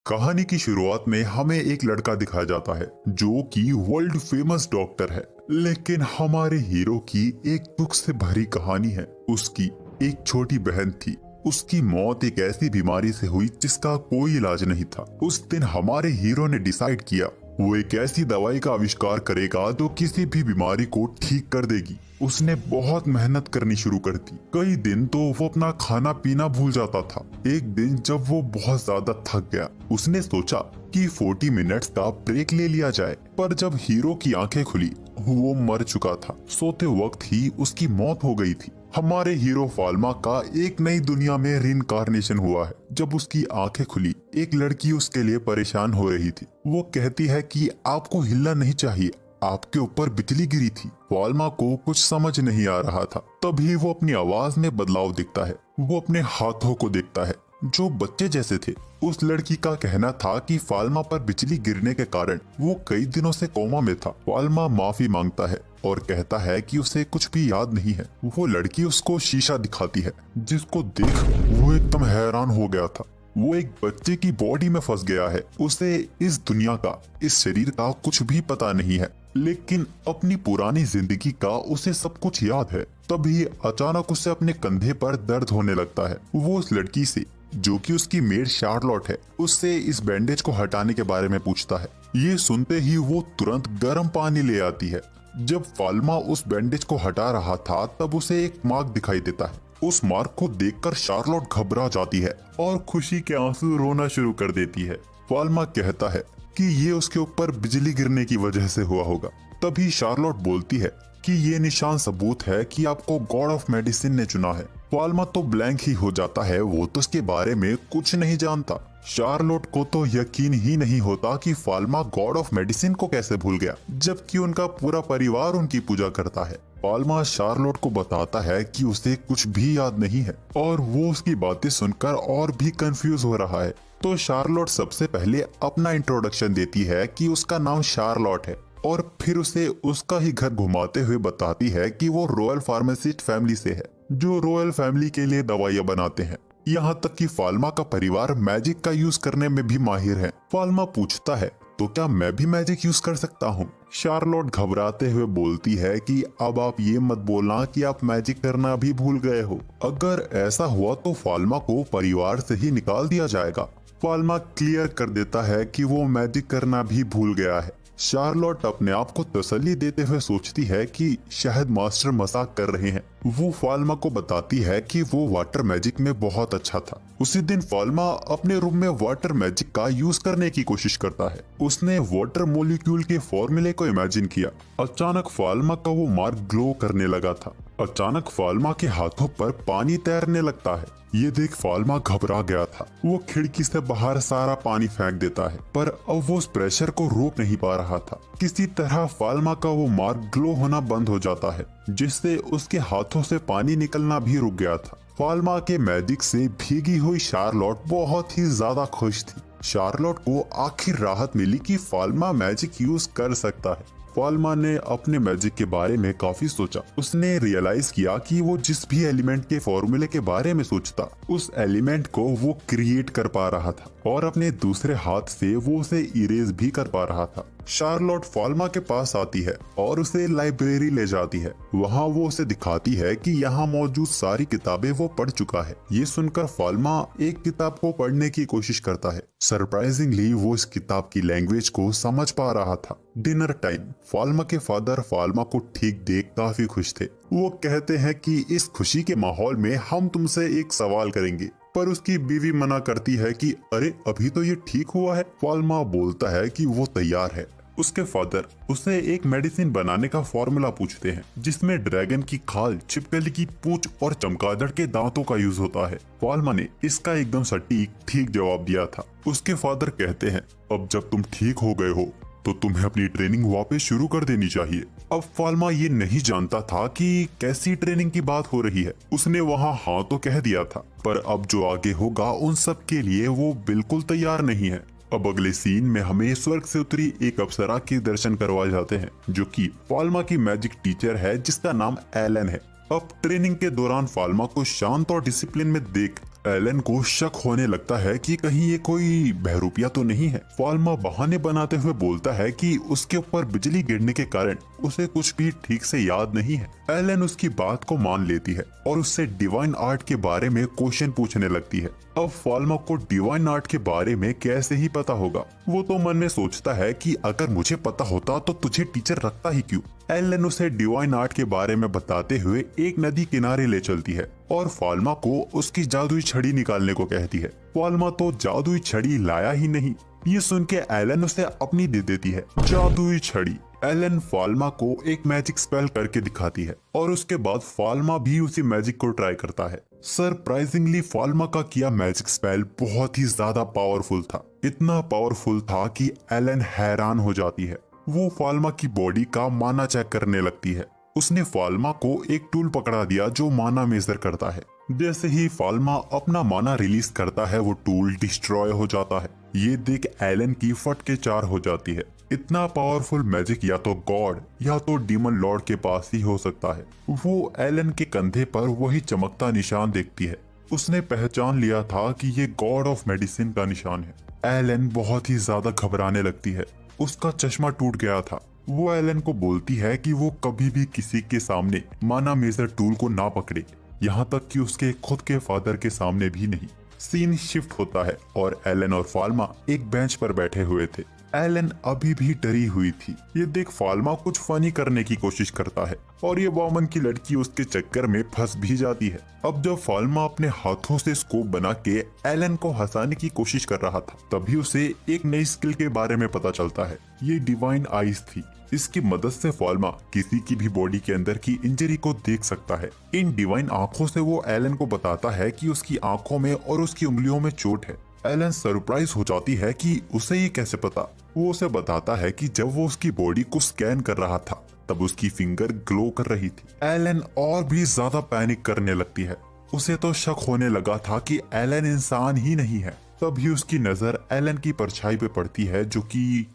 कहानी की शुरुआत में हमें एक लड़का दिखाया जाता है जो कि वर्ल्ड फेमस डॉक्टर है। लेकिन हमारे हीरो की एक दुख से भरी कहानी है। उसकी एक छोटी बहन थी। उसकी मौत एक ऐसी बीमारी से हुई जिसका कोई इलाज नहीं था। उस दिन हमारे हीरो ने डिसाइड किया वो एक ऐसी दवाई का आविष्कार करेगा जो किसी भी बीमारी को ठीक कर देगी। उसने बहुत मेहनत करनी शुरू कर दी। कई दिन तो वो अपना खाना पीना भूल जाता था। एक दिन जब वो बहुत ज्यादा थक गया, उसने सोचा कि 40 मिनट्स का ब्रेक ले लिया जाए। पर जब हीरो की आंखें खुली, वो मर चुका था। सोते वक्त ही उसकी मौत हो गई थी। हमारे हीरो फाल्मा का एक नई दुनिया में रिइंकार्नेशन हुआ है। जब उसकी आंखें खुली, एक लड़की उसके लिए परेशान हो रही थी। वो कहती है कि आपको हिलना नहीं चाहिए, आपके ऊपर बिजली गिरी थी। फाल्मा को कुछ समझ नहीं आ रहा था। तभी वो अपनी आवाज में बदलाव दिखता है। वो अपने हाथों को देखता है जो बच्चे जैसे थे। उस लड़की का कहना था कि फाल्मा पर बिजली गिरने के कारण वो कई दिनों से कोमा में था। फाल्मा माफी मांगता है और कहता है कि उसे कुछ भी याद नहीं है। वो लड़की उसको शीशा दिखाती है, जिसको देख वो एकदम हैरान हो गया था। वो एक बच्चे की बॉडी में फंस गया है। उसे इस दुनिया का, इस शरीर का कुछ भी पता नहीं है, लेकिन अपनी पुरानी जिंदगी का उसे सब कुछ याद है। तभी अचानक उसे अपने कंधे पर दर्द होने लगता है। वो उस लड़की से, जो कि उसकी मेड शार्लोट है, उससे इस बैंडेज को हटाने के बारे में पूछता है। ये सुनते ही वो तुरंत गर्म पानी ले आती है। जब फाल्मा उस बैंडेज को हटा रहा था, तब उसे एक मार्क दिखाई देता है। उस मार्क को देखकर शार्लोट घबरा जाती है और खुशी के आंसू रोना शुरू कर देती है। फाल्मा कहता है कि ये उसके ऊपर बिजली गिरने की वजह से हुआ होगा। तभी शार्लोट बोलती है कि ये निशान सबूत है कि आपको गॉड ऑफ मेडिसिन ने चुना है। फाल्मा तो ब्लैंक ही हो जाता है। वो तो इसके बारे में कुछ नहीं जानता। शार्लोट को तो यकीन ही नहीं होता कि फाल्मा गॉड ऑफ मेडिसिन को कैसे भूल गया, जबकि उनका पूरा परिवार उनकी पूजा करता है। फाल्मा शार्लोट को बताता है कि उसे कुछ भी याद नहीं है और वो उसकी बातें सुनकर और भी कंफ्यूज हो रहा है। तो शार्लोट सबसे पहले अपना इंट्रोडक्शन देती है कि उसका नाम शार्लोट है और फिर उसे उसका ही घर घुमाते हुए बताती है कि वो रॉयल फार्मासिस्ट फैमिली से है, जो रॉयल फैमिली के लिए दवाइयां बनाते हैं। यहाँ तक कि फाल्मा का परिवार मैजिक का यूज करने में भी माहिर है। फाल्मा पूछता है, तो क्या मैं भी मैजिक यूज कर सकता हूँ? शार्लोट घबराते हुए बोलती है कि अब आप ये मत बोलना कि आप मैजिक करना भी भूल गए हो। अगर ऐसा हुआ तो फाल्मा को परिवार से ही निकाल दिया जाएगा। फाल्मा क्लियर कर देता है कि वो मैजिक करना भी भूल गया है। शार्लोट अपने आप को तसल्ली देते हुए सोचती है कि शायद मास्टर मजाक कर रहे हैं। वो फाल्मा को बताती है कि वो वाटर मैजिक में बहुत अच्छा था। उसी दिन फाल्मा अपने रूम में वाटर मैजिक का यूज करने की कोशिश करता है। उसने वाटर मॉलिक्यूल के फॉर्मूले को इमेजिन किया। अचानक फाल्मा का वो मार्क ग्लो करने लगा था। अचानक फाल्मा के हाथों पर पानी तैरने लगता है। ये देख फाल्मा घबरा गया था। वो खिड़की से बाहर सारा पानी फेंक देता है, पर अब वो उस प्रेशर को रोक नहीं पा रहा था। किसी तरह फाल्मा का वो मार्क ग्लो होना बंद हो जाता है, जिससे उसके हाथों से पानी निकलना भी रुक गया था। फाल्मा के मैजिक से भीगी हुई शार्लोट बहुत ही ज्यादा खुश थी। शार्लोट को आखिर राहत मिली कि फाल्मा मैजिक यूज कर सकता है। फाल्मा ने अपने मैजिक के बारे में काफी सोचा। उसने रियलाइज किया कि वो जिस भी एलिमेंट के फॉर्मूले के बारे में सोचता, उस एलिमेंट को वो क्रिएट कर पा रहा था और अपने दूसरे हाथ से वो उसे इरेज भी कर पा रहा था। शार्लोट फाल्मा के पास आती है और उसे लाइब्रेरी ले जाती है। वहाँ वो उसे दिखाती है कि यहाँ मौजूद सारी किताबें वो पढ़ चुका है। ये सुनकर फाल्मा एक किताब को पढ़ने की कोशिश करता है। सरप्राइजिंगली वो इस किताब की लैंग्वेज को समझ पा रहा था। Dinner time. फाल्मा के फादर फाल्मा को ठीक देख काफी खुश थे। वो कहते हैं कि इस खुशी के माहौल में हम तुमसे एक सवाल करेंगे, पर उसकी बीवी मना करती है कि अरे अभी तो ये ठीक हुआ है। फाल्मा बोलता है कि वो तैयार है। उसके फादर उसे एक मेडिसिन बनाने का फॉर्मूला पूछते हैं, जिसमें ड्रैगन की खाल, छिपकली की पूंछ और चमगादड़ के दांतों का यूज होता है। फाल्मा ने इसका एकदम सटीक ठीक जवाब दिया था। उसके फादर कहते हैं, अब जब तुम ठीक हो गए हो तो तुम्हें अपनी ट्रेनिंग वापस शुरू कर देनी चाहिए। अब फाल्मा ये नहीं जानता था कि कैसी ट्रेनिंग की बात हो रही है। उसने वहाँ हाँ तो कह दिया था, पर अब जो आगे होगा उन सब के लिए वो बिल्कुल तैयार नहीं है। अब अगले सीन में हमें स्वर्ग से उतरी एक अप्सरा के दर्शन करवाए जाते हैं, जो कि फाल्मा की मैजिक टीचर है, जिसका नाम एलन है। अब ट्रेनिंग के दौरान फाल्मा को शांत और डिसिप्लिन में देख एलन को शक होने लगता है कि कहीं ये कोई बहरूपिया तो नहीं है। फाल्मा बहाने बनाते हुए बोलता है कि उसके ऊपर बिजली गिरने के कारण उसे कुछ भी ठीक से याद नहीं है। एलन उसकी बात को मान लेती है और उससे डिवाइन आर्ट के बारे में क्वेश्चन पूछने लगती है। अब फाल्मा को डिवाइन आर्ट के बारे में कैसे ही पता होगा। वो तो मन में सोचता है कि अगर मुझे पता होता तो तुझे टीचर रखता ही क्यों। एलन उसे डिवाइन आर्ट के बारे में बताते हुए एक नदी किनारे ले चलती है और फाल्मा को उसकी जादुई छड़ी निकालने को कहती है। फाल्मा तो जादुई छड़ी लाया ही नहीं। ये सुन के एलन उसे अपनी दे देती है जादुई छड़ी। एलन फाल्मा को एक मैजिक स्पेल करके दिखाती है और उसके बाद फाल्मा भी उसी मैजिक को ट्राई करता है। सरप्राइजिंगली फाल्मा का किया मैजिक स्पेल बहुत ही ज्यादा पावरफुल था। इतना पावरफुल था कि एलन हैरान हो जाती है। वो फाल्मा की बॉडी का माना चेक करने लगती है। उसने फाल्मा को एक टूल पकड़ा दिया जो माना मेजर करता है। जैसे ही फाल्मा अपना माना रिलीज करता है वो टूल डिस्ट्रॉय हो जाता है। ये देख एलन की फट के चार हो जाती है। इतना पावरफुल मैजिक या तो गॉड या तो डीमन लॉर्ड के पास ही हो सकता है। वो एलन के कंधे पर वही चमकता निशान देखती है। उसने पहचान लिया था कि ये गॉड ऑफ मेडिसिन का निशान है। एलन बहुत ही ज्यादा घबराने लगती है। उसका चश्मा टूट गया था। वो एलन को बोलती है कि वो कभी भी किसी के सामने माना मेजर टूल को ना पकड़े, यहाँ तक कि उसके खुद के फादर के सामने भी नहीं। सीन शिफ्ट होता है और एलन और फाल्मा एक बेंच पर बैठे हुए थे। एलन अभी भी डरी हुई थी। ये देख फाल्मा कुछ फनी करने की कोशिश करता है और ये वामन की लड़की उसके चक्कर में फंस भी जाती है। अब जब फाल्मा अपने हाथों से स्कोप बना के एलन को हंसाने की कोशिश कर रहा था, तभी उसे एक नई स्किल के बारे में पता चलता है। ये डिवाइन आईज थी। इसकी मदद से फाल्मा किसी की भी बॉडी के अंदर की इंजरी को देख सकता है। इन डिवाइन आंखों से वो एलन को बताता है कि उसकी आंखों में और उसकी उंगलियों में चोट है। एलन सरप्राइज हो जाती है कि उसे ये कैसे पता। वो उसे बताता है कि जब वो उसकी बॉडी को स्कैन कर रहा था तब उसकी फिंगर ग्लो कर रही थी। एलन और भी ज्यादा पैनिक करने लगती है। उसे तो शक होने लगा था कि एलन इंसान ही नहीं है। तभी उसकी नजर एलन की परछाई पे पड़ती है जो कि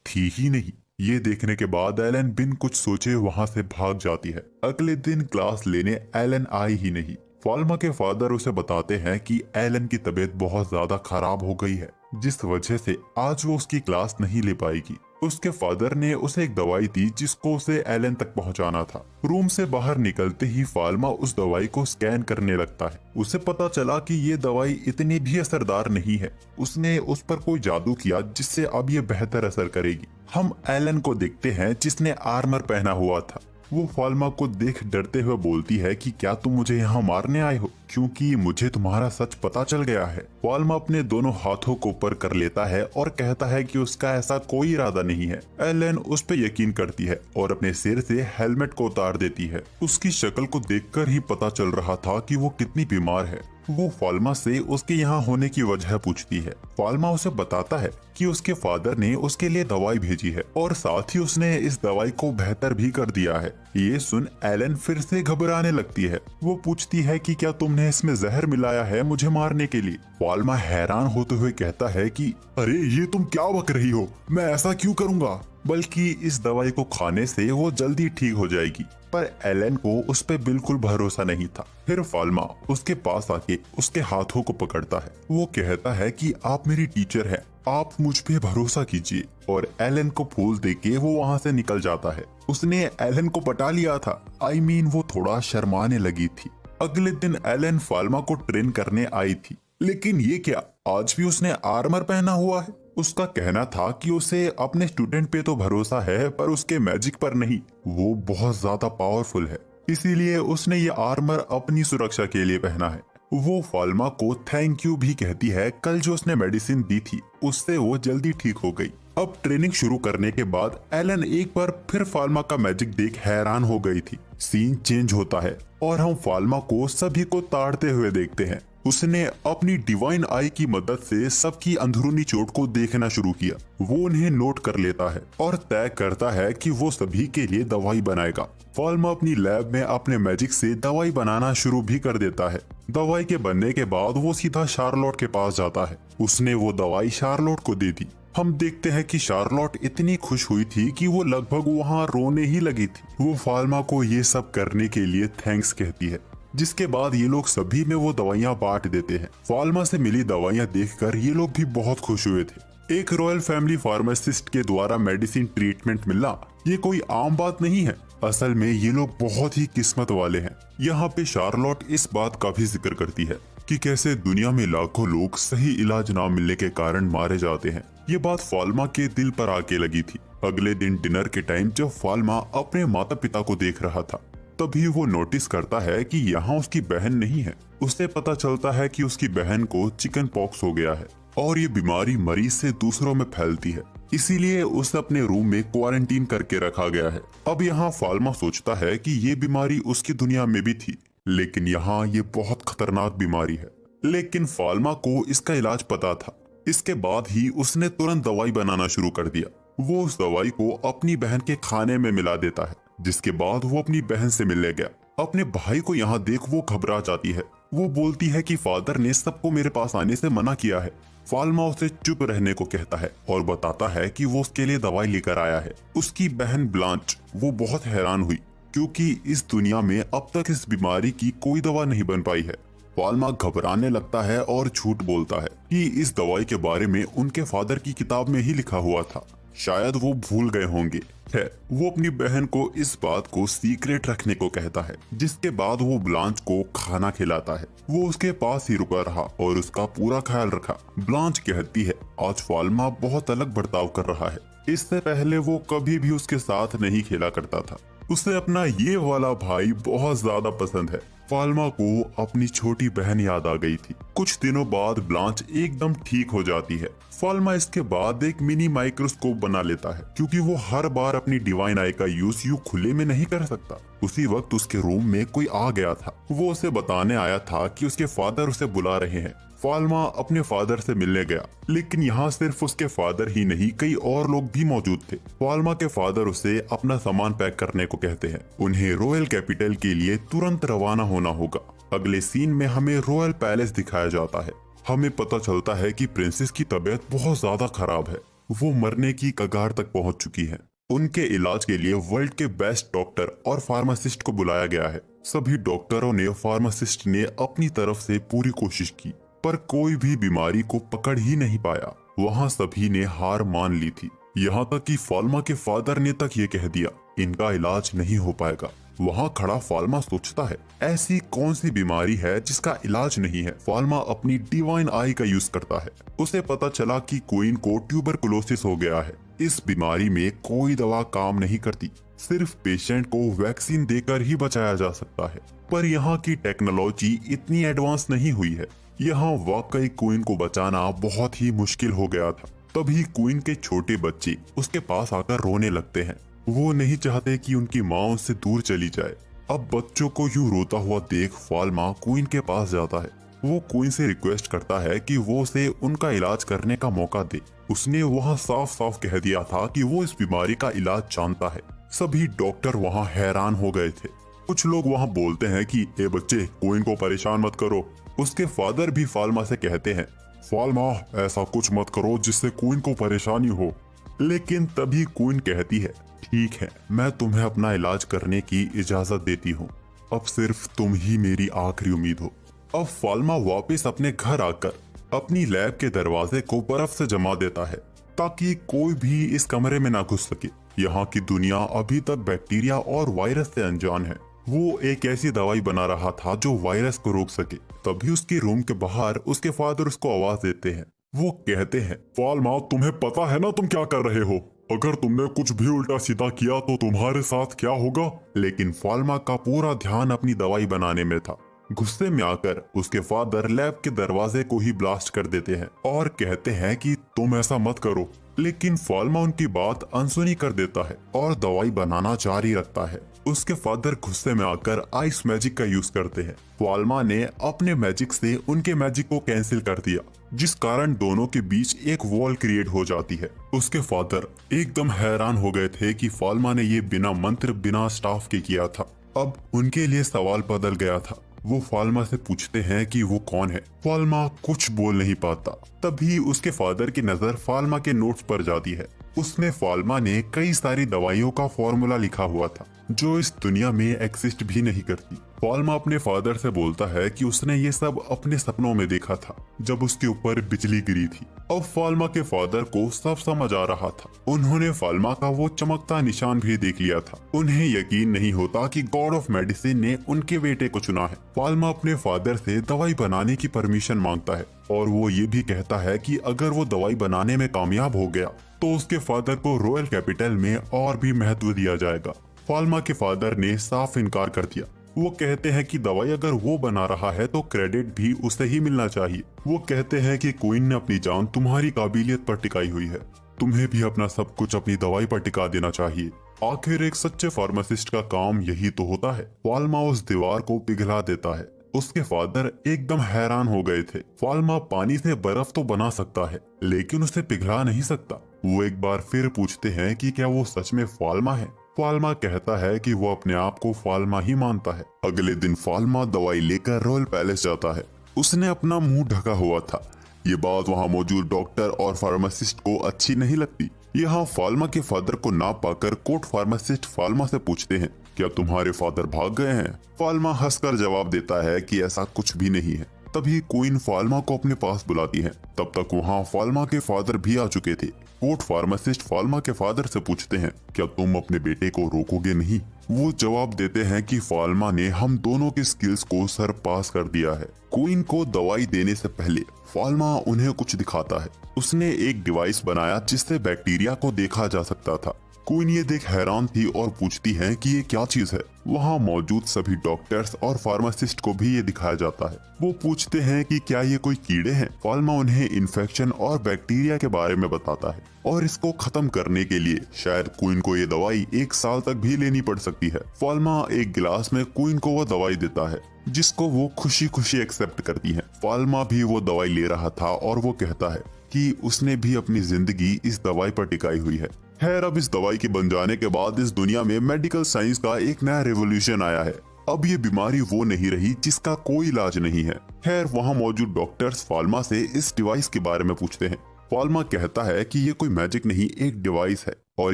थी ही नहीं। ये देखने के बाद एलन बिन कुछ सोचे वहां से भाग जाती है। अगले दिन क्लास लेने एलन आई ही नहीं। फाल्मा के फादर उसे बताते हैं कि एलन की तबीयत बहुत ज्यादा खराब हो गई है, जिस वजह से आज वो उसकी क्लास नहीं ले पाएगी। उसके फादर ने उसे एक दवाई दी जिसको उसे एलन तक पहुंचाना था। रूम से बाहर निकलते ही फाल्मा उस दवाई को स्कैन करने लगता है। उसे पता चला कि ये दवाई इतनी भी असरदार नहीं है। उसने उस पर कोई जादू किया जिससे अब ये बेहतर असर करेगी। हम एलन को देखते हैं जिसने आर्मर पहना हुआ था। वो फाल्मा को देख डरते हुए बोलती है कि क्या तुम मुझे यहाँ मारने आए हो, क्योंकि मुझे तुम्हारा सच पता चल गया है। फाल्मा अपने दोनों हाथों को ऊपर कर लेता है और कहता है कि उसका ऐसा कोई इरादा नहीं है। एलन उस पे यकीन करती है और अपने सिर से हेलमेट को उतार देती है। उसकी शक्ल को देखकर ही पता चल रहा था कि वो कितनी बीमार है। वो फाल्मा से उसके यहाँ होने की वजह पूछती है। फाल्मा उसे बताता है कि उसके फादर ने उसके लिए दवाई भेजी है और साथ ही उसने इस दवाई को बेहतर भी कर दिया है। ये सुन एलन फिर से घबराने लगती है। वो पूछती है कि क्या तुमने इसमें जहर मिलाया है मुझे मारने के लिए। फाल्मा हैरान होते हुए कहता है कि अरे ये तुम क्या बक रही हो, मैं ऐसा क्यों करूँगा, बल्कि इस दवाई को खाने से वो जल्दी ठीक हो जाएगी। पर एलन को उस पे बिल्कुल भरोसा नहीं था। फिर फाल्मा उसके पास आके उसके हाथों को पकड़ता है। वो कहता है कि आप मेरी टीचर हैं, आप मुझ पे भरोसा कीजिए, और एलन को फूल देके वो वहाँ से निकल जाता है। उसने एलन को पटा लिया था। वो थोड़ा शर्माने लगी थी। अगले दिन एलन फाल्मा को ट्रेन करने आई थी, लेकिन ये क्या, आज भी उसने आर्मर पहना हुआ है। उसका कहना था कि उसे अपने स्टूडेंट पे तो भरोसा है पर उसके मैजिक पर नहीं, वो बहुत ज्यादा पावरफुल है, इसीलिए उसने ये आर्मर अपनी सुरक्षा के लिए पहना है। वो फाल्मा को थैंक यू भी कहती है। कल जो उसने मेडिसिन दी थी उससे वो जल्दी ठीक हो गई। अब ट्रेनिंग शुरू करने के बाद एलन एक बार फिर फाल्मा का मैजिक देख हैरान हो गई थी। सीन चेंज होता है और हम फाल्मा को सभी को ताड़ते हुए देखते हैं। उसने अपनी डिवाइन आई की मदद से सबकी अंदरूनी चोट को देखना शुरू किया। वो उन्हें नोट कर लेता है और तय करता है कि वो सभी के लिए दवाई बनाएगा। फाल्मा अपनी लैब में अपने मैजिक से दवाई बनाना शुरू भी कर देता है। दवाई के बनने के बाद वो सीधा शार्लोट के पास जाता है। उसने वो दवाई शार्लोट को दे दी। हम देखते हैं कि शार्लोट इतनी खुश हुई थी कि वो लगभग वहाँ रोने ही लगी थी। वो फाल्मा को ये सब करने के लिए थैंक्स कहती है। जिसके बाद ये लोग सभी में वो दवाइयाँ बांट देते हैं। फाल्मा से मिली दवाइयाँ देखकर ये लोग भी बहुत खुश हुए थे। एक रॉयल फैमिली फार्मासिस्ट के द्वारा मेडिसिन ट्रीटमेंट मिलना ये कोई आम बात नहीं है। असल में ये लोग बहुत ही किस्मत वाले हैं। यहाँ पे शार्लोट इस बात का भी जिक्र करती है कि कैसे दुनिया में लाखों लोग सही इलाज ना मिलने के कारण मारे जाते हैं। ये बात फाल्मा के दिल पर आके लगी थी। अगले दिन डिनर के टाइम जब फाल्मा अपने माता पिता को देख रहा था, तभी वो नोटिस करता है कि यहाँ उसकी बहन नहीं है। उससे पता चलता है कि उसकी बहन को चिकन पॉक्स हो गया है और ये बीमारी मरीज से दूसरों में फैलती है, इसीलिए उसे अपने रूम में क्वारंटीन करके रखा गया है। अब यहाँ फाल्मा सोचता है कि ये बीमारी उसकी दुनिया में भी थी, लेकिन यहाँ ये बहुत खतरनाक बीमारी है। लेकिन फाल्मा को इसका इलाज पता था। इसके बाद ही उसने तुरंत दवाई बनाना शुरू कर दिया। वो उस दवाई को अपनी बहन के खाने में मिला देता है, जिसके बाद वो अपनी बहन से मिलने गया। अपने भाई को यहाँ देख वो घबरा जाती है। वो बोलती है कि फादर ने सबको मेरे पास आने से मना किया है। फाल्मा उसे चुप रहने को कहता है और बताता है कि वो उसके लिए दवाई लेकर आया है। उसकी बहन ब्लांच वो बहुत हैरान हुई, क्योंकि इस दुनिया में अब तक इस बीमारी की कोई दवा नहीं बन पाई है। फाल्मा घबराने लगता है और झूठ बोलता है कि इस दवाई के बारे में उनके फादर की किताब में ही लिखा हुआ था, शायद वो भूल गए होंगे। है वो अपनी बहन को इस बात को सीक्रेट रखने को कहता है, जिसके बाद वो ब्लांच को खाना खिलाता है। वो उसके पास ही रुका रहा और उसका पूरा ख्याल रखा। ब्लांच कहती है आज फाल्मा बहुत अलग बर्ताव कर रहा है। इससे पहले वो कभी भी उसके साथ नहीं खेला करता था। उसे अपना ये वाला भाई बहुत ज्यादा पसंद है। फाल्मा को अपनी छोटी बहन याद आ गई थी। कुछ दिनों बाद ब्लांच एकदम ठीक हो जाती है। फाल्मा इसके बाद एक मिनी माइक्रोस्कोप बना लेता है, क्योंकि वो हर बार अपनी डिवाइन आई का यूज यूं खुले में नहीं कर सकता। उसी वक्त उसके रूम में कोई आ गया था। वो उसे बताने आया था कि उसके फादर उसे बुला रहे हैं। फाल्मा अपने फादर से मिलने गया, लेकिन यहाँ सिर्फ उसके फादर ही नहीं कई और लोग भी मौजूद थे। फाल्मा के फादर उसे अपना सामान पैक करने को कहते हैं। उन्हें रॉयल कैपिटल के लिए तुरंत रवाना होना होगा। अगले सीन में हमें रॉयल पैलेस दिखाया जाता है। हमें पता चलता है कि प्रिंसेस की तबीयत बहुत ज्यादा खराब है। वो मरने की कगार तक पहुंच चुकी है। उनके इलाज के लिए वर्ल्ड के बेस्ट डॉक्टर और फार्मासिस्ट को बुलाया गया है। सभी डॉक्टरों ने फार्मासिस्ट ने अपनी तरफ से पूरी कोशिश की, पर कोई भी बीमारी को पकड़ ही नहीं पाया। वहाँ सभी ने हार मान ली थी। यहाँ तक कि फाल्मा के फादर ने तक ये कह दिया इनका इलाज नहीं हो पाएगा। वहाँ खड़ा फाल्मा सोचता है ऐसी कौन सी बीमारी है जिसका इलाज नहीं है। फाल्मा अपनी डिवाइन आई का यूज करता है। उसे पता चला कि क्वीन को ट्यूबरकुलोसिस हो गया है। इस बीमारी में कोई दवा काम नहीं करती, सिर्फ पेशेंट को वैक्सीन देकर ही बचाया जा सकता है। पर यहाँ की टेक्नोलॉजी इतनी एडवांस नहीं हुई है। यहाँ वाकई क्वीन को बचाना बहुत ही मुश्किल हो गया था। तभी क्वीन के छोटे बच्चे उसके पास आकर रोने लगते हैं। वो नहीं चाहते कि उनकी माँ उससे दूर चली जाए। अब बच्चों को यूं रोता हुआ देख फाल्मा क्वीन के पास जाता है। वो क्वीन से रिक्वेस्ट करता है कि वो उसे उनका इलाज करने का मौका दे। उसने वहाँ साफ साफ कह दिया था कि वो इस बीमारी का इलाज जानता है। सभी डॉक्टर वहाँ हैरान हो गए थे। कुछ लोग वहाँ बोलते हैं कि ए बच्चे, क्वीन को परेशान मत करो। उसके फादर भी फाल्मा से कहते हैं फाल्मा ऐसा कुछ मत करो जिससे क्वीन को परेशानी हो। लेकिन तभी क्वीन कहती है ठीक है, मैं तुम्हें अपना इलाज करने की इजाजत देती हूँ। अब सिर्फ तुम ही मेरी आखिरी उम्मीद हो। अब फाल्मा वापस अपने घर आकर अपनी लैब के दरवाजे को बर्फ से जमा देता है, ताकि कोई भी इस कमरे में ना घुस सके। यहाँ की दुनिया अभी तक बैक्टीरिया और वायरस से अनजान है। वो एक ऐसी दवाई बना रहा था जो वायरस को रोक सके। तभी उसके रूम के बाहर उसके फादर उसको आवाज देते हैं। वो कहते हैं फाल्मा, तुम्हें पता है ना तुम क्या कर रहे हो? अगर तुमने कुछ भी उल्टा सीधा किया तो तुम्हारे साथ क्या होगा? लेकिन फाल्मा का पूरा ध्यान अपनी दवाई बनाने में था। गुस्से में आकर उसके फादर लैब के दरवाजे को ही ब्लास्ट कर देते हैं और कहते हैं कि तुम ऐसा मत करो। लेकिन फाल्मा उनकी बात अनसुनी कर देता है और दवाई बनाना जारी रखता है। उसके फादर गुस्से में आकर आइस मैजिक का यूज करते हैं। फाल्मा ने अपने मैजिक से उनके मैजिक को कैंसिल कर दिया, जिस कारण दोनों के बीच एक वॉल क्रिएट हो जाती है। उसके फादर एकदम हैरान हो गए थे कि फाल्मा ने ये बिना मंत्र बिना स्टाफ के किया था। अब उनके लिए सवाल बदल गया था। वो फाल्मा से पूछते हैं कि वो कौन है। फाल्मा कुछ बोल नहीं पाता। तभी उसके फादर की नजर फाल्मा के नोट्स पर जाती है। उसमें फाल्मा ने कई सारी दवाइयों का फॉर्मूला लिखा हुआ था जो इस दुनिया में एक्सिस्ट भी नहीं करती। फाल्मा अपने फादर से बोलता है कि उसने ये सब अपने सपनों में देखा था जब उसके ऊपर बिजली गिरी थी। अब फाल्मा के फादर को सब समझ आ रहा था। उन्होंने फाल्मा का वो चमकता निशान भी देख लिया था। उन्हें यकीन नहीं होता कि गॉड ऑफ मेडिसिन ने उनके बेटे को चुना है। फाल्मा अपने फादर से दवाई बनाने की परमिशन मांगता है और वो ये भी कहता है कि अगर वो दवाई बनाने में कामयाब हो गया तो उसके फादर को रॉयल कैपिटल में और भी महत्व दिया जाएगा। फाल्मा के फादर ने साफ इनकार कर दिया। वो कहते हैं कि दवाई अगर वो बना रहा है तो क्रेडिट भी उसे ही मिलना चाहिए। वो कहते हैं कि क्वीन ने अपनी जान तुम्हारी काबिलियत पर टिकाई हुई है, तुम्हें भी अपना सब कुछ अपनी दवाई पर टिका देना चाहिए। आखिर एक सच्चे फार्मासिस्ट का काम यही तो होता है। फाल्मा उस दीवार को पिघला देता है। उसके फादर एकदम हैरान हो गए थे। फाल्मा पानी से बर्फ तो बना सकता है लेकिन उसे पिघला नहीं सकता। वो एक बार फिर पूछते हैं कि क्या वो सच में फाल्मा है। फाल्मा कहता है कि वो अपने आप को फाल्मा ही मानता है। अगले दिन फाल्मा दवाई लेकर रॉयल पैलेस जाता है। उसने अपना मुंह ढका हुआ था। ये बात वहाँ मौजूद डॉक्टर और फार्मासिस्ट को अच्छी नहीं लगती। यहाँ फाल्मा के फादर को ना पाकर कोर्ट फार्मासिस्ट फाल्मा से पूछते हैं, क्या तुम्हारे फादर भाग गए हैं? फाल्मा हंसकर जवाब देता है कि ऐसा कुछ भी नहीं है। तभी क्वीन फाल्मा को अपने पास बुलाती है। तब तक वहाँ फाल्मा के फादर भी आ चुके थे। कोर्ट फार्मासिस्ट फाल्मा के फादर से पूछते हैं, क्या तुम अपने बेटे को रोकोगे नहीं? वो जवाब देते हैं कि फाल्मा ने हम दोनों के स्किल्स को सरपास कर दिया है। क्वीन को दवाई देने से पहले फाल्मा उन्हें कुछ दिखाता है। उसने एक डिवाइस बनाया जिससे बैक्टीरिया को देखा जा सकता था। क्वीन ये देख हैरान थी और पूछती है कि ये क्या चीज है। वहाँ मौजूद सभी डॉक्टर्स और फार्मासिस्ट को भी ये दिखाया जाता है। वो पूछते हैं कि क्या ये कोई कीड़े हैं। फाल्मा उन्हें इन्फेक्शन और बैक्टीरिया के बारे में बताता है और इसको खत्म करने के लिए शायद क्वीन को ये दवाई 1 साल तक भी लेनी पड़ सकती है। फाल्मा एक गिलास में क्वीन को वो दवाई देता है जिसको वो खुशी खुशी एक्सेप्ट करती है। फाल्मा भी वो दवाई ले रहा था और वो कहता है कि उसने भी अपनी जिंदगी इस दवाई पर टिकाई हुई है। खैर, अब इस दवाई के बन जाने के बाद इस दुनिया में मेडिकल साइंस का एक नया रेवोल्यूशन आया है। अब ये बीमारी वो नहीं रही जिसका कोई इलाज नहीं है। खैर, वहाँ मौजूद डॉक्टर्स फाल्मा से इस डिवाइस के बारे में पूछते हैं। फाल्मा कहता है कि ये कोई मैजिक नहीं, एक डिवाइस है और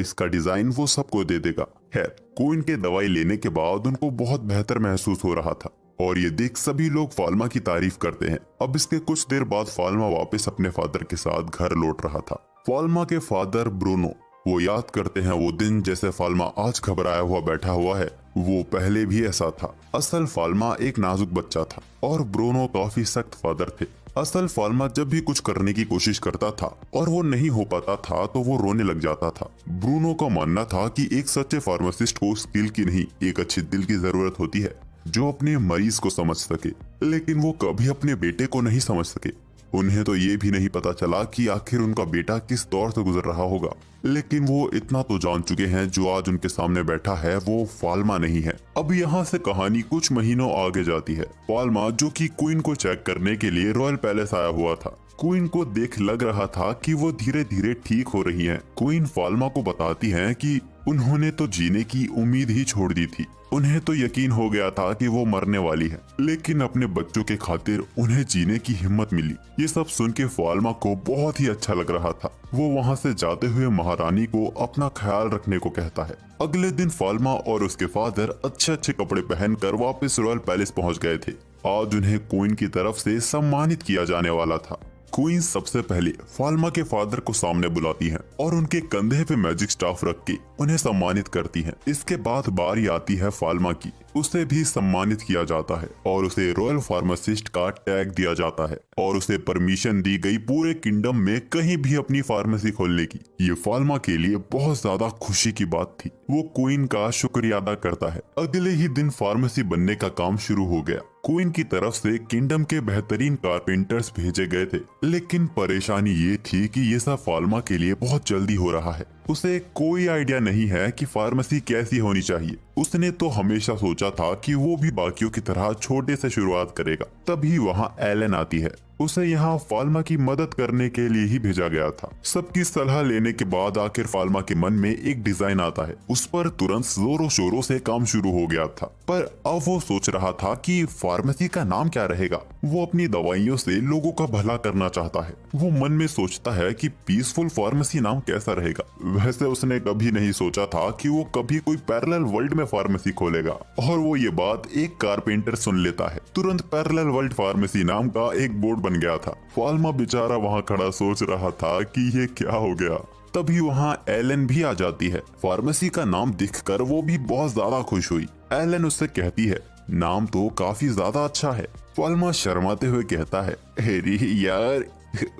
इसका डिजाइन वो सबको दे देगा। खैर, क्वीन के दवाई लेने के बाद उनको बहुत बेहतर महसूस हो रहा था और ये देख सभी लोग फाल्मा की तारीफ करते हैं। अब इसके कुछ देर बाद फाल्मा वापस अपने फादर के साथ घर लौट रहा था। फाल्मा के फादर ब्रूनो वो याद करते हैं वो दिन जैसे फाल्मा आज घबराया हुआ बैठा हुआ है, वो पहले भी ऐसा था। असल फाल्मा एक नाजुक बच्चा था और ब्रूनो काफी सख्त फादर थे। असल फाल्मा जब भी कुछ करने की कोशिश करता था और वो नहीं हो पाता था तो वो रोने लग जाता था। ब्रूनो का मानना था कि एक सच्चे फार्मासिस्ट को स्किल की नहीं, एक अच्छे दिल की जरूरत होती है जो अपने मरीज को समझ सके। लेकिन वो कभी अपने बेटे को नहीं समझ सके। उन्हें तो ये भी नहीं पता चला कि आखिर उनका बेटा किस दौर से गुजर रहा होगा। लेकिन वो इतना तो जान चुके हैं, जो आज उनके सामने बैठा है वो फाल्मा नहीं है। अब यहाँ से कहानी कुछ महीनों आगे जाती है। फाल्मा जो कि क्वीन को चेक करने के लिए रॉयल पैलेस आया हुआ था। क्वीन को देख लग रहा था कि वो धीरे धीरे ठीक हो रही हैं। क्वीन फाल्मा को बताती हैं कि उन्होंने तो जीने की उम्मीद ही छोड़ दी थी। उन्हें तो यकीन हो गया था कि वो मरने वाली है, लेकिन अपने बच्चों के खातिर उन्हें जीने की हिम्मत मिली। ये सब सुन के फाल्मा को बहुत ही अच्छा लग रहा था। वो वहाँ से जाते हुए महारानी को अपना ख्याल रखने को कहता है। अगले दिन फाल्मा और उसके फादर अच्छे अच्छे कपड़े पहनकर वापस रॉयल पैलेस पहुँच गए थे। आज उन्हें क्वीन की तरफ से सम्मानित किया जाने वाला था। क्वीन सबसे पहले फाल्मा के फादर को सामने बुलाती है और उनके कंधे पे मैजिक स्टाफ रख के उन्हें सम्मानित करती है। इसके बाद बारी आती है फाल्मा की। उसे भी सम्मानित किया जाता है और उसे रॉयल फार्मासिस्ट का टैग दिया जाता है और उसे परमिशन दी गई पूरे किंगडम में कहीं भी अपनी फार्मेसी खोलने की। ये फाल्मा के लिए बहुत ज्यादा खुशी की बात थी। वो क्वीन का शुक्रिया अदा करता है। अगले ही दिन फार्मेसी बनने का काम शुरू हो गया। क्वीन की तरफ से किंगडम के बेहतरीन कारपेंटर्स भेजे गए थे, लेकिन परेशानी ये थी कि ये सब फाल्मा के लिए बहुत जल्दी हो रहा है। उसे कोई आइडिया नहीं है कि फार्मेसी कैसी होनी चाहिए। उसने तो हमेशा सोचा था कि वो भी बाकियों की तरह छोटे से शुरुआत करेगा। तभी वहाँ एलन आती है। उसे यहाँ फाल्मा की मदद करने के लिए ही भेजा गया था। सबकी सलाह लेने के बाद आखिर फाल्मा के मन में एक डिजाइन आता है। उस पर तुरंत जोरों शोरों से काम शुरू हो गया था, पर अब वो सोच रहा था कि फार्मेसी का नाम क्या रहेगा। वो अपनी दवाइयों से लोगों का भला करना चाहता है। वो मन में सोचता है कि पीसफुल फार्मेसी नाम कैसा रहेगा। वैसे उसने कभी नहीं सोचा था कि वो कभी कोई पैरेलल वर्ल्ड में फार्मेसी खोलेगा, और वो ये बात एक कारपेंटर सुन लेता है। तुरंत पैरेलल वर्ल्ड फार्मेसी नाम का एक बोर्ड बन गया था। फाल्मा बेचारा वहाँ खड़ा सोच रहा था कि ये क्या हो गया। तभी वहाँ एलन भी आ जाती है। फार्मेसी का नाम दिखकर वो भी बहुत ज्यादा खुश हुई। एलन उससे कहती है, नाम तो काफी ज्यादा अच्छा है। फाल्मा शर्माते हुए कहता है, अरे यार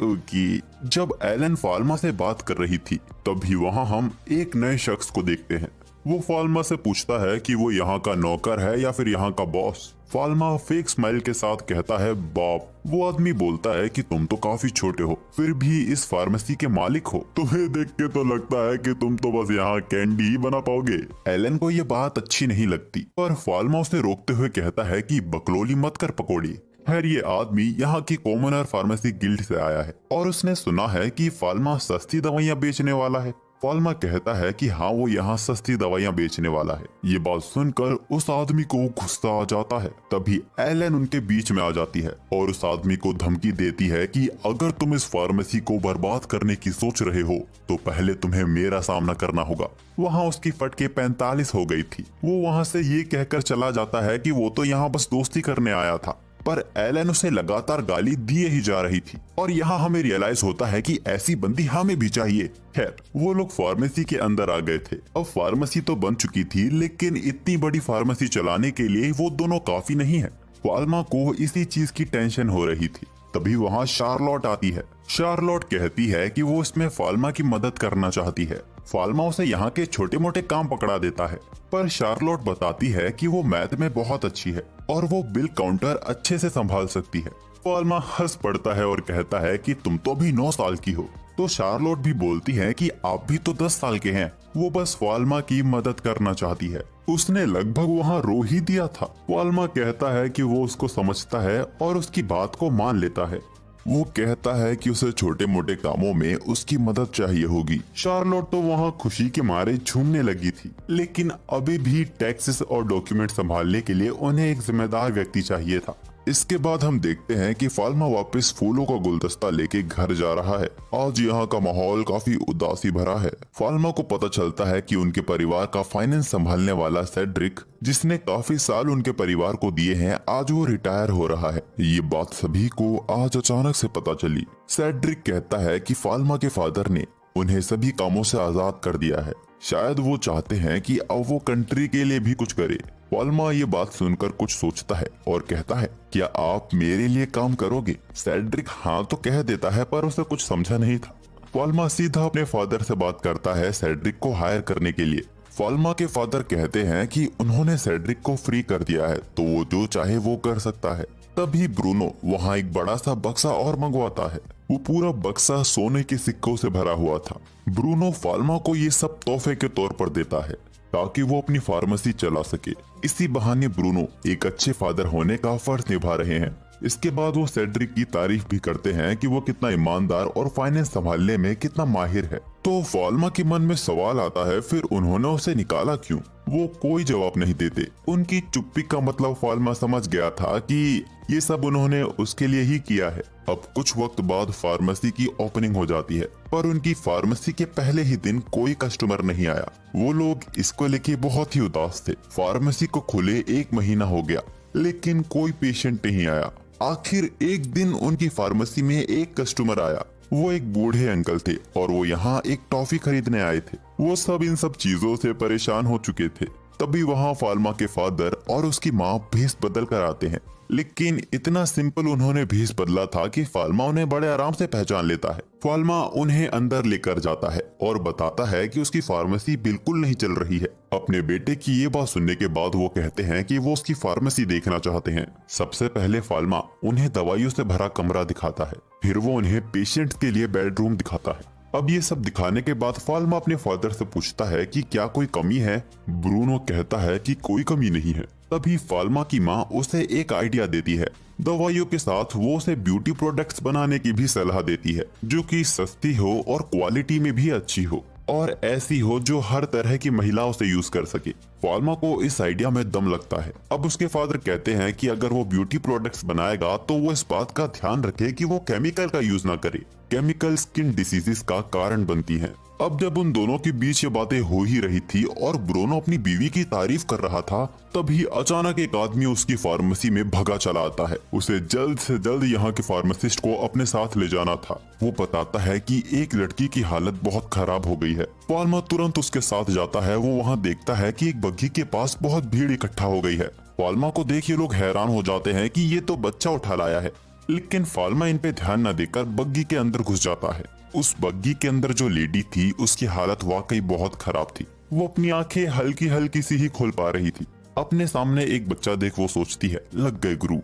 ओके। जब एलन फाल्मा से बात कर रही थी तभी वहाँ हम एक नए शख्स को देखते हैं। वो फाल्मा से पूछता है कि वो यहाँ का नौकर है या फिर यहाँ का बॉस। फाल्मा फेक स्माइल के साथ कहता है, बाप। वो आदमी बोलता है कि तुम तो काफी छोटे हो, फिर भी इस फार्मेसी के मालिक हो। तुम्हें देख के तो लगता है कि तुम तो बस यहाँ कैंडी ही बना पाओगे। एलन को ये बात अच्छी नहीं लगती, पर फाल्मा उसे रोकते हुए कहता है कि बकलोली मत कर पकोड़ी। खैर ये आदमी यहाँ की कॉमनर फार्मेसी गिल्ड से आया है और उसने सुना है कि फाल्मा सस्ती दवाइयाँ बेचने वाला है। फाल्मा कहता है कि हाँ वो यहाँ सस्ती दवाइयाँ बेचने वाला है। ये बात सुनकर उस आदमी को गुस्सा आ जाता है। तभी एलन उनके बीच में आ जाती है और उस आदमी को धमकी देती है कि अगर तुम इस फार्मेसी को बर्बाद करने की सोच रहे हो तो पहले तुम्हें मेरा सामना करना होगा। वहाँ उसकी फटके 45 हो गई थी। वो वहाँ से ये कहकर चला जाता है कि वो तो यहाँ बस दोस्ती करने आया था, पर एलन उसे लगातार गाली दिए ही जा रही थी। और यहाँ हमें रियलाइज होता है कि ऐसी बंदी हमें भी चाहिए। खैर वो लोग फार्मेसी के अंदर आ गए थे। अब फार्मेसी तो बन चुकी थी, लेकिन इतनी बड़ी फार्मेसी चलाने के लिए वो दोनों काफी नहीं है। फाल्मा को इसी चीज की टेंशन हो रही थी। तभी वहाँ शार्लोट आती है। शार्लोट कहती है कि वो इसमें फाल्मा की मदद करना चाहती है। फाल्मा उसे यहाँ के छोटे मोटे काम पकड़ा देता है, पर शार्लोट बताती है कि वो मैथ में बहुत अच्छी है और वो बिल काउंटर अच्छे से संभाल सकती है। फाल्मा हंस पड़ता है और कहता है कि तुम तो भी 9 साल की हो। तो शार्लोट भी बोलती है कि आप भी तो 10 साल के हैं। वो बस फाल्मा की मदद करना चाहती है। उसने लगभग वहाँ रो ही दिया था। फाल्मा कहता है कि वो उसको समझता है और उसकी बात को मान लेता है। वो कहता है कि उसे छोटे मोटे कामों में उसकी मदद चाहिए होगी। शार्लोट तो वहाँ खुशी के मारे झूमने लगी थी, लेकिन अभी भी टैक्सेस और डॉक्यूमेंट संभालने के लिए उन्हें एक जिम्मेदार व्यक्ति चाहिए था। इसके बाद हम देखते हैं कि फाल्मा वापस फूलों का गुलदस्ता लेके घर जा रहा है। आज यहाँ का माहौल काफी उदासी भरा है। फाल्मा को पता चलता है कि उनके परिवार का फाइनेंस संभालने वाला सेड्रिक, जिसने काफी साल उनके परिवार को दिए हैं, आज वो रिटायर हो रहा है। ये बात सभी को आज अचानक से पता चली। सेड्रिक कहता है कि फाल्मा के फादर ने उन्हें सभी कामों से आजाद कर दिया है। शायद वो चाहते हैं कि अब वो कंट्री के लिए भी कुछ करे। फाल्मा ये बात सुनकर कुछ सोचता है और कहता है, क्या आप मेरे लिए काम करोगे? सेड्रिक हाँ तो कह देता है, पर उसे कुछ समझा नहीं था। फाल्मा सीधा अपने फादर से बात करता है सेड्रिक को हायर करने के लिए। फाल्मा के फादर कहते हैं कि उन्होंने सेड्रिक को फ्री कर दिया है, तो वो जो चाहे वो कर सकता है। तभी ब्रूनो वहाँ एक बड़ा सा बक्सा और मंगवाता है। वो पूरा बक्सा सोने के सिक्कों से भरा हुआ था। ब्रूनो फाल्मा को ये सब तोहफे के तौर पर देता है ताकि वो अपनी फार्मेसी चला सके। इसी बहाने ब्रूनो एक अच्छे फादर होने का फर्ज निभा रहे हैं। इसके बाद वो सेड्रिक की तारीफ भी करते हैं कि वो कितना ईमानदार और फाइनेंस संभालने में कितना माहिर है। तो फाल्मा के मन में सवाल आता है, फिर उन्होंने उसे निकाला क्यों? वो कोई जवाब नहीं देते। उनकी चुप्पी का मतलब फाल्मा समझ गया था कि ये सब उन्होंने उसके लिए ही किया है। अब कुछ वक्त बाद फार्मेसी की ओपनिंग हो जाती है, पर उनकी फार्मेसी के पहले ही दिन कोई कस्टमर नहीं आया। वो लोग इसको लेके बहुत ही उदास थे। फार्मेसी को खुले 1 महीना हो गया, लेकिन कोई पेशेंट नहीं आया। आखिर एक दिन उनकी फार्मेसी में एक कस्टमर आया। वो एक बूढ़े अंकल थे और वो यहाँ एक टॉफी खरीदने आए थे। वो सब इन सब चीजों से परेशान हो चुके थे। तभी वहाँ फाल्मा के फादर और उसकी माँ भेस बदल कर आते हैं, लेकिन इतना सिंपल उन्होंने भेस बदला था कि फाल्मा उन्हें बड़े आराम से पहचान लेता है। फाल्मा उन्हें अंदर लेकर जाता है और बताता है कि उसकी फार्मेसी बिल्कुल नहीं चल रही है। अपने बेटे की ये बात सुनने के बाद वो कहते हैं कि वो उसकी फार्मेसी देखना चाहते हैं। सबसे पहले फाल्मा उन्हें दवाइयों से भरा कमरा दिखाता है, फिर वो उन्हें पेशेंट्स के लिए बेडरूम दिखाता है। अब ये सब दिखाने के बाद फाल्मा अपने फादर से पूछता है कि क्या कोई कमी है? ब्रूनो कहता है कि कोई कमी नहीं है। तभी फाल्मा की माँ उसे एक आइडिया देती है। दवाइयों के साथ वो उसे ब्यूटी प्रोडक्ट्स बनाने की भी सलाह देती है, जो कि सस्ती हो और क्वालिटी में भी अच्छी हो और ऐसी हो जो हर तरह की महिला उसे यूज कर सके। फाल्मा को इस आइडिया में दम लगता है। अब उसके फादर कहते हैं कि अगर वो ब्यूटी प्रोडक्ट्स बनाएगा तो वो इस बात का ध्यान रखे कि वो केमिकल का यूज ना करे। केमिकल स्किन डिसीजेस का कारण बनती हैं। अब जब उन दोनों के बीच ये बातें हो ही रही थी और ब्रूनो अपनी बीवी की तारीफ कर रहा था, तभी अचानक एक आदमी उसकी फार्मेसी में भगा चला आता है। उसे जल्द से जल्द यहाँ के फार्मासिस्ट को अपने साथ ले जाना था। वो बताता है कि एक लड़की की हालत बहुत खराब हो गई है। फार्मा तुरंत उसके साथ जाता है। वो वहाँ देखता है कि एक बग्घी के पास बहुत भीड़ इकट्ठा हो गई है। फाल्मा को देख ये लोग हैरान हो जाते हैं कि ये तो बच्चा उठा लाया है, लेकिन फाल्मा इन पे ध्यान न देकर बग्घी के अंदर घुस जाता है। उस बग्घी के अंदर जो लेडी थी उसकी हालत वाकई बहुत खराब थी। वो अपनी आंखें हल्की हल्की सी ही खोल पा रही थी। अपने सामने एक बच्चा देख वो सोचती है, लग गए गुरु।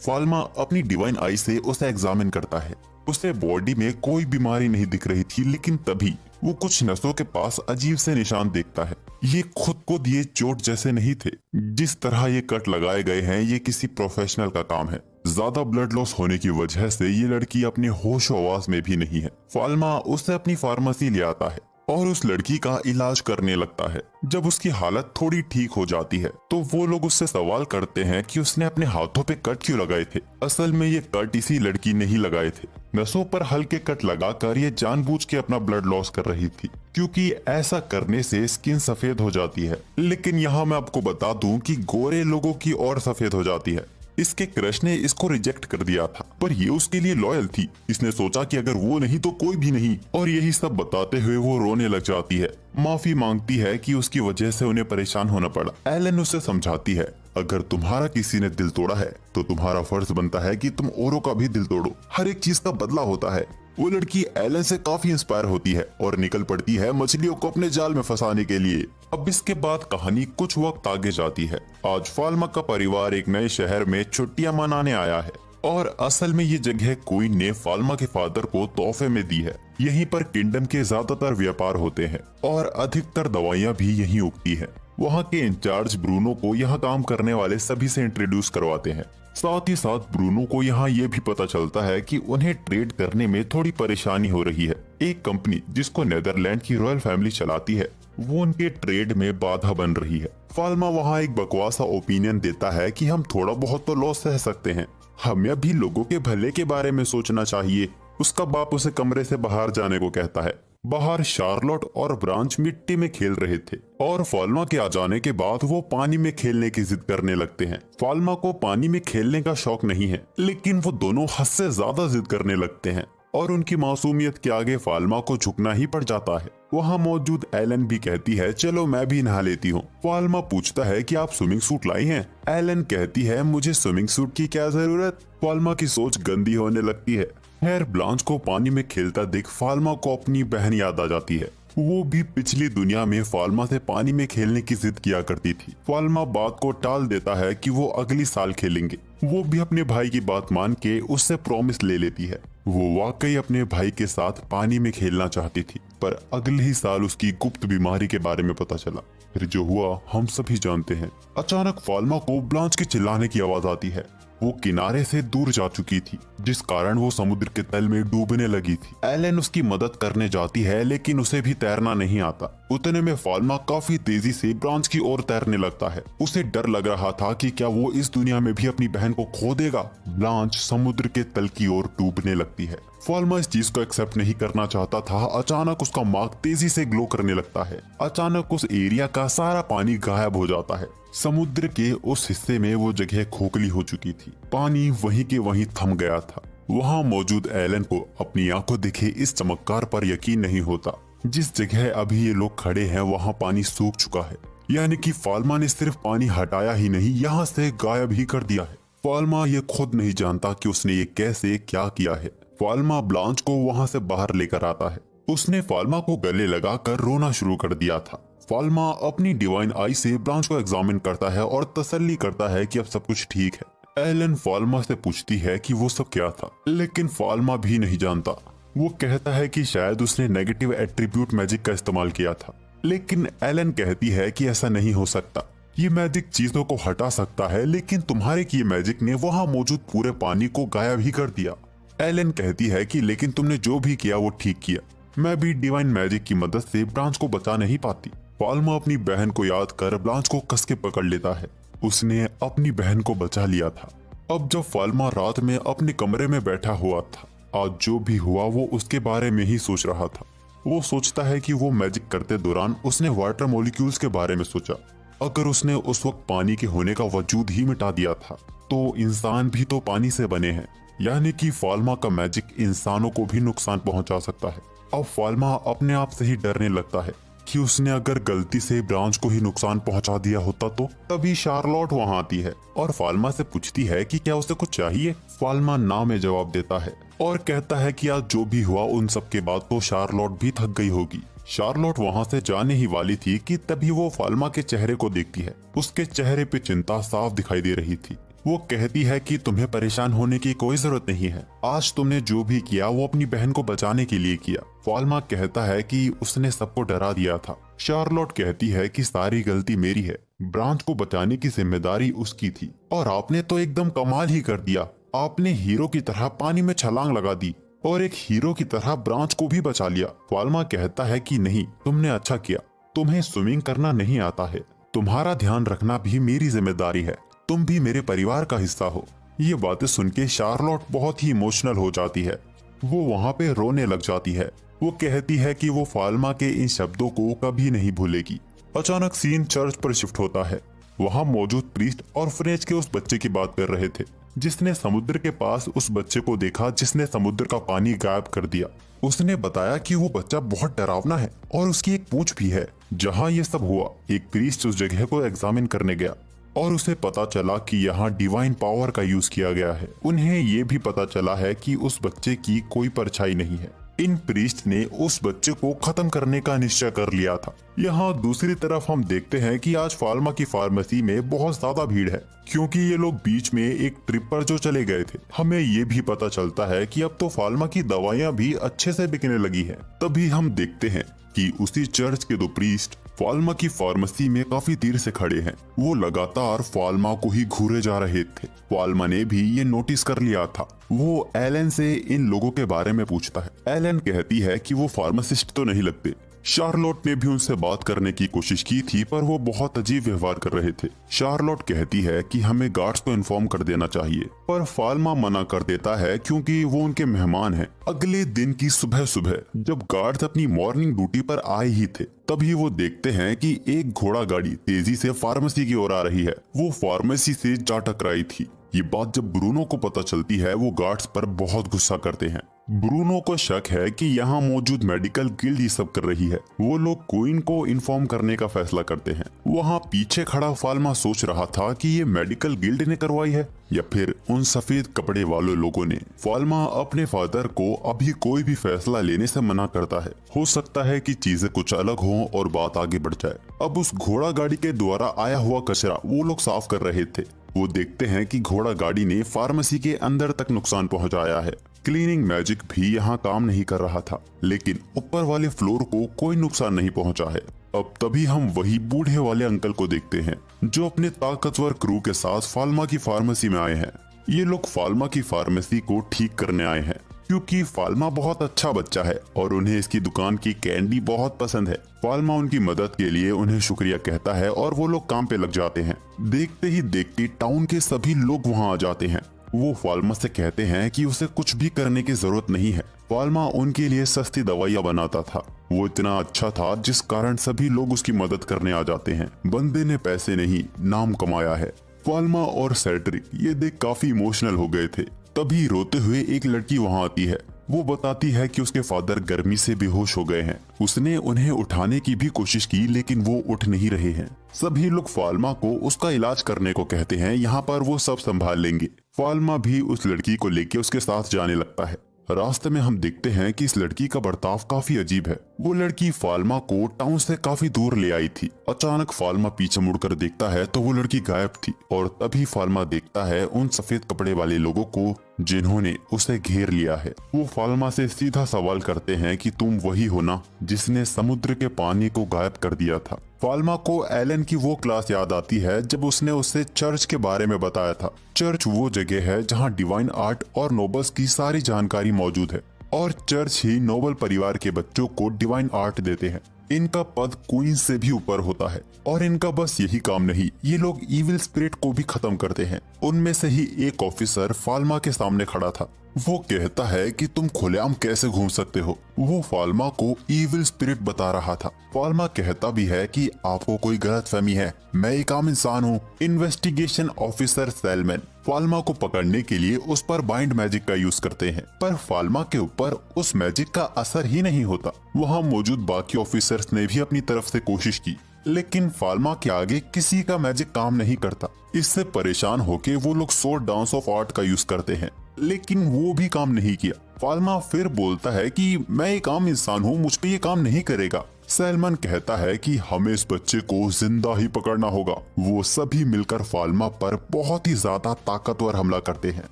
फाल्मा अपनी डिवाइन आई से उसे एग्जामिन करता है। उसे बॉडी में कोई बीमारी नहीं दिख रही थी, लेकिन तभी वो कुछ नसों के पास अजीब से निशान देखता है। ये खुद को दिए चोट जैसे नहीं थे। जिस तरह ये कट लगाए गए हैं ये किसी प्रोफेशनल का काम है। ज्यादा ब्लड लॉस होने की वजह से ये लड़की अपने होश आवाज में भी नहीं है। फाल्मा उसे अपनी फार्मेसी ले आता है और उस लड़की का इलाज करने लगता है। जब उसकी हालत थोड़ी ठीक हो जाती है तो वो लोग उससे सवाल करते हैं कि उसने अपने हाथों पे कट क्यों लगाए थे। असल में ये कट इसी लड़की ने ही लगाए थे। नसों पर हल्के कट लगाकर ये जानबूझ के अपना ब्लड लॉस कर रही थी, क्योंकि ऐसा करने से स्किन सफेद हो जाती है। लेकिन यहाँ मैं आपको बता दूं कि गोरे लोगों की और सफेद हो जाती है। इसके क्रश ने इसको रिजेक्ट कर दिया था, पर ये उसके लिए लॉयल थी। इसने सोचा कि अगर वो नहीं तो कोई भी नहीं, और यही सब बताते हुए वो रोने लग जाती है। माफी मांगती है कि उसकी वजह से उन्हें परेशान होना पड़ा। एलन उसे समझाती है, अगर तुम्हारा किसी ने दिल तोड़ा है तो तुम्हारा फर्ज बनता है कि तुम औरों का भी दिल तोड़ो। हर एक चीज का बदला होता है। वो लड़की एलन से काफी इंस्पायर होती है और निकल पड़ती है मछलियों को अपने जाल में फंसाने के लिए। अब इसके बाद कहानी कुछ वक्त आगे जाती है। आज फाल्मा का परिवार एक नए शहर में छुट्टियां मनाने आया है और असल में ये जगह क्वीन ने फाल्मा के फादर को तोहफे में दी है। यहीं पर किंगडम के ज्यादातर व्यापार होते हैं और अधिकतर दवाइयां भी यहीं उगती है। वहाँ के इंचार्ज ब्रूनो को यहाँ काम करने वाले सभी से इंट्रोड्यूस करवाते हैं। साथ ही साथ ब्रूनो को यहाँ ये भी पता चलता है कि उन्हें ट्रेड करने में थोड़ी परेशानी हो रही है। एक कंपनी जिसको नेदरलैंड की रॉयल फैमिली चलाती है वो उनके ट्रेड में बाधा बन रही है। फाल्मा वहाँ एक बकवास सा ओपिनियन देता है कि हम थोड़ा बहुत तो लॉस सह सकते हैं, हमें भी लोगों के भले के बारे में सोचना चाहिए। उसका बाप उसे कमरे से बाहर जाने को कहता है। बाहर शार्लोट और ब्रांच मिट्टी में खेल रहे थे और फाल्मा के आ जाने के बाद वो पानी में खेलने की जिद करने लगते हैं। फाल्मा को पानी में खेलने का शौक नहीं है, लेकिन वो दोनों हद से ज्यादा जिद करने लगते हैं और उनकी मासूमियत के आगे फाल्मा को झुकना ही पड़ जाता है। वहाँ मौजूद एलन भी कहती है, चलो मैं भी नहा लेती हूँ। फाल्मा पूछता है कि आप स्विमिंग सूट लाई हैं? एलन कहती है, मुझे स्विमिंग सूट की क्या जरूरत। फाल्मा की सोच गंदी होने लगती है। खैर ब्लांच को पानी में खेलता देख फाल्मा को अपनी बहन याद आ जाती है। वो भी पिछली दुनिया में फाल्मा से पानी में खेलने की जिद किया करती थी। फाल्मा बात को टाल देता है कि वो अगली साल खेलेंगे। वो भी अपने भाई की बात मान के उससे प्रॉमिस ले लेती है। वो वाकई अपने भाई के साथ पानी में खेलना चाहती थी, पर अगले ही साल उसकी गुप्त बीमारी के बारे में पता चला। फिर जो हुआ हम सभी जानते हैं। अचानक फाल्मा को ब्लांच के चिल्लाने की आवाज आती है। वो किनारे से दूर जा चुकी थी, जिस कारण वो समुद्र के तल में डूबने लगी थी। एलन उसकी मदद करने जाती है, लेकिन उसे भी तैरना नहीं आता। उतने में फाल्मा काफी तेजी से ब्रांच की ओर तैरने लगता है। उसे डर लग रहा था कि क्या वो इस दुनिया में भी अपनी बहन को खो देगा। ब्लांच समुद्र के तल की ओर डूबने लगती है। फाल्मा इस चीज को एक्सेप्ट नहीं करना चाहता था। अचानक उसका मार्क तेजी से ग्लो करने लगता है। अचानक उस एरिया का सारा पानी गायब हो जाता है। समुद्र के उस हिस्से में वो जगह खोखली हो चुकी थी। पानी वहीं के वहीं थम गया था। वहाँ मौजूद एलन को अपनी आंखों दिखे इस चमत्कार पर यकीन नहीं होता। जिस जगह अभी ये लोग खड़े हैं वहाँ पानी सूख चुका है, यानी कि फाल्मा ने सिर्फ पानी हटाया ही नहीं, यहाँ से गायब ही कर दिया है। फाल्मा ये खुद नहीं जानता कि उसने ये कैसे क्या किया है। फाल्मा ब्लांच को वहाँ से बाहर लेकर आता है। उसने फाल्मा को गले लगाकर रोना शुरू कर दिया था। फाल्मा अपनी डिवाइन आई से ब्लांच को एग्जामिन करता है और तसल्ली करता है कि अब सब कुछ ठीक है। एलन फाल्मा से पूछती है कि वो सब क्या था, लेकिन फाल्मा भी नहीं जानता। वो कहता है कि शायद उसने नेगेटिव एट्रीब्यूट मैजिक का इस्तेमाल किया था, लेकिन एलन कहती है कि ऐसा नहीं हो सकता। ये मैजिक चीजों को हटा सकता है, लेकिन तुम्हारे किए मैजिक ने वहाँ मौजूद पूरे पानी को गायब ही कर दिया। एलन कहती है कि लेकिन तुमने जो भी किया वो ठीक किया, मैं भी डिवाइन मैजिक की मदद से ब्लांच को बचा नहीं पाती। फाल्मा अपनी बहन को याद कर ब्लांच को कस के पकड़ लेता है। उसने अपनी बहन को बचा लिया था। अब जब फाल्मा रात में अपने कमरे में बैठा हुआ था, आज जो भी हुआ वो उसके बारे में ही सोच रहा था। वो सोचता है कि वो मैजिक करते दौरान उसने वाटर मॉलिक्यूल्स के बारे में सोचा। अगर उसने उस वक्त पानी के होने का वजूद ही मिटा दिया था तो इंसान भी तो पानी से बने हैं, यानी कि फाल्मा का मैजिक इंसानों को भी नुकसान पहुंचा सकता है। अब फाल्मा अपने आप से ही डरने लगता है कि उसने अगर गलती से ब्रांच को ही नुकसान पहुंचा दिया होता तो। तभी शार्लोट वहां आती है और फाल्मा से पूछती है कि क्या उसे कुछ चाहिए। फाल्मा ना में जवाब देता है और कहता है कि आज जो भी हुआ उन सब के बाद तो शार्लोट भी थक गई होगी। शार्लोट वहां से जाने ही वाली थी कि तभी वो फाल्मा के चेहरे को देखती है। उसके चेहरे पे चिंता साफ दिखाई दे रही थी। वो कहती है कि तुम्हें परेशान होने की कोई जरूरत नहीं है, आज तुमने जो भी किया वो अपनी बहन को बचाने के लिए किया। फाल्मा कहता है कि उसने सबको डरा दिया था। शार्लोट कहती है कि सारी गलती मेरी है, ब्रांच को बचाने की जिम्मेदारी उसकी थी और आपने तो एकदम कमाल ही कर दिया। आपने हीरो की तरह पानी में छलांग लगा दी और एक हीरो की तरह ब्रांच को भी बचा लिया। फाल्मा कहता है कि नहीं, तुमने अच्छा किया, तुम्हें स्विमिंग करना नहीं आता है, तुम्हारा ध्यान रखना भी मेरी जिम्मेदारी है, तुम भी मेरे परिवार का हिस्सा हो। ये बातें सुन के शार्लोट बहुत ही इमोशनल हो जाती है। वो वहाँ पे रोने लग जाती है। वो कहती है कि वो फाल्मा के इन शब्दों को कभी नहीं भूलेगी। अचानक सीन चर्च पर शिफ्ट होता है। वहाँ मौजूद प्रीस्ट और फ्रेंच के उस बच्चे की बात कर रहे थे जिसने समुद्र के पास उस बच्चे को देखा जिसने समुद्र का पानी गायब कर दिया। उसने बताया कि वो बच्चा बहुत डरावना है और उसकी एक पूंछ भी है। जहाँ ये सब हुआ, एक प्रीस्ट उस जगह को एग्जामिन करने गया और उसे पता चला कि यहाँ डिवाइन पावर का यूज किया गया है। उन्हें ये भी पता चला है कि उस बच्चे की कोई परछाई नहीं है। इन प्रीस्ट ने उस बच्चे को खत्म करने का निश्चय कर लिया था। यहाँ दूसरी तरफ हम देखते हैं कि आज फाल्मा की फार्मेसी में बहुत ज्यादा भीड़ है क्योंकि ये लोग बीच में एक ट्रिप पर जो चले गए थे। हमें ये भी पता चलता है कि अब तो फाल्मा की दवाइयाँ भी अच्छे से बिकने लगी है। तभी हम देखते हैं कि उसी चर्च के दो प्रीस्ट फाल्मा की फार्मेसी में काफी देर से खड़े हैं। वो लगातार फाल्मा को ही घूरे जा रहे थे। फाल्मा ने भी ये नोटिस कर लिया था। वो एलन से इन लोगों के बारे में पूछता है। एलन कहती है कि वो फार्मासिस्ट तो नहीं लगते। शार्लोट ने भी उनसे बात करने की कोशिश की थी पर वो बहुत अजीब व्यवहार कर रहे थे। शार्लोट कहती है कि हमें गार्ड्स को इन्फॉर्म कर देना चाहिए पर फाल्मा मना कर देता है क्योंकि वो उनके मेहमान हैं। अगले दिन की सुबह सुबह जब गार्ड्स अपनी मॉर्निंग ड्यूटी पर आए ही थे तभी वो देखते हैं कि एक घोड़ा गाड़ी तेजी से फार्मेसी की ओर आ रही है। वो फार्मेसी से जा टकराई थी। ये बात जब ब्रूनो को पता चलती है वो गार्ड्स पर बहुत गुस्सा करते हैं। ब्रूनो को शक है कि यहाँ मौजूद मेडिकल गिल्ड ये सब कर रही है। वो लोग क्वीन को इन्फॉर्म करने का फैसला करते हैं। वहाँ पीछे खड़ा फाल्मा सोच रहा था कि ये मेडिकल गिल्ड ने करवाई है या फिर उन सफेद कपड़े वाले लोगों ने। फाल्मा अपने फादर को अभी कोई भी फैसला लेने से मना करता है। हो सकता है कि चीजें कुछ अलग हों और बात आगे बढ़ जाए। अब उस घोड़ा गाड़ी के द्वारा आया हुआ कचरा वो लोग साफ कर रहे थे। वो देखते हैं कि घोड़ा गाड़ी ने फार्मेसी के अंदर तक नुकसान पहुंचाया है। क्लीनिंग मैजिक भी यहाँ काम नहीं कर रहा था लेकिन ऊपर वाले फ्लोर को कोई नुकसान नहीं पहुंचा है। अब तभी हम वही बूढ़े वाले अंकल को देखते हैं जो अपने ताकतवर क्रू के साथ फाल्मा की फार्मेसी में आए हैं। ये लोग फाल्मा की फार्मेसी को ठीक करने आए हैं क्योंकि फाल्मा बहुत अच्छा बच्चा है और उन्हें इसकी दुकान की कैंडी बहुत पसंद है। फाल्मा उनकी मदद के लिए उन्हें शुक्रिया कहता है और वो लोग काम पे लग जाते हैं। देखते ही देखते टाउन के सभी लोग वहाँ आ जाते हैं। वो फाल्मा से कहते हैं कि उसे कुछ भी करने की जरूरत नहीं है। फाल्मा उनके लिए सस्ती दवाइयाँ बनाता था। वो इतना अच्छा था जिस कारण सभी लोग उसकी मदद करने आ जाते हैं। बंदे ने पैसे नहीं नाम कमाया है। फाल्मा और सेड्रिक ये देख काफी इमोशनल हो गए थे। तभी रोते हुए एक लड़की वहाँ आती है। वो बताती है कि उसके फादर गर्मी से बेहोश हो गए हैं। उसने उन्हें उठाने की भी कोशिश की लेकिन वो उठ नहीं रहे हैं। सभी लोग फाल्मा को उसका इलाज करने को कहते हैं, यहाँ पर वो सब संभाल लेंगे। फाल्मा भी उस लड़की को लेके उसके साथ जाने लगता है। रास्ते में हम देखते हैं कि इस लड़की का बर्ताव काफी अजीब है। वो लड़की फाल्मा को टाउन से काफी दूर ले आई थी। अचानक फाल्मा पीछे मुड़कर देखता है तो वो लड़की गायब थी और तभी फाल्मा देखता है उन सफेद कपड़े वाले लोगों को जिन्होंने उसे घेर लिया है। वो फाल्मा से सीधा सवाल करते हैं कि तुम वही हो ना जिसने समुद्र के पानी को गायब कर दिया था। फाल्मा को एलन की वो क्लास याद आती है जब उसने उसे चर्च के बारे में बताया था। चर्च वो जगह है जहाँ डिवाइन आर्ट और नोबल्स की सारी जानकारी मौजूद है और चर्च ही नोबल परिवार के बच्चों को डिवाइन आर्ट देते हैं। इनका पद क्वीन से भी ऊपर होता है और इनका बस यही काम नहीं, ये लोग इविल स्पिरिट को भी खत्म करते हैं। उनमें से ही एक ऑफिसर फाल्मा के सामने खड़ा था। वो कहता है कि तुम खुलेआम कैसे घूम सकते हो। वो फाल्मा को इविल स्पिरिट बता रहा था। फाल्मा कहता भी है कि आपको कोई गलतफहमी है, मैं एक आम इंसान हूँ। इन्वेस्टिगेशन ऑफिसर सेलमैन फाल्मा को पकड़ने के लिए उस पर बाइंड मैजिक का यूज करते हैं, पर फाल्मा के ऊपर उस मैजिक का असर ही नहीं होता। वहाँ मौजूद बाकी ऑफिसर्स ने भी अपनी तरफ से कोशिश की, लेकिन फाल्मा के आगे किसी का मैजिक काम नहीं करता। इससे परेशान होके वो लोग स्वॉर्ड डांस ऑफ आर्ट का यूज करते हैं, लेकिन वो भी काम नहीं किया। फाल्मा फिर बोलता है कि मैं एक आम इंसान हूँ, मुझ पे ये काम नहीं करेगा। सैलमन कहता है कि हमें इस बच्चे को जिंदा ही पकड़ना होगा। वो सभी मिलकर फाल्मा पर बहुत ही ज्यादा ताकतवर हमला करते हैं,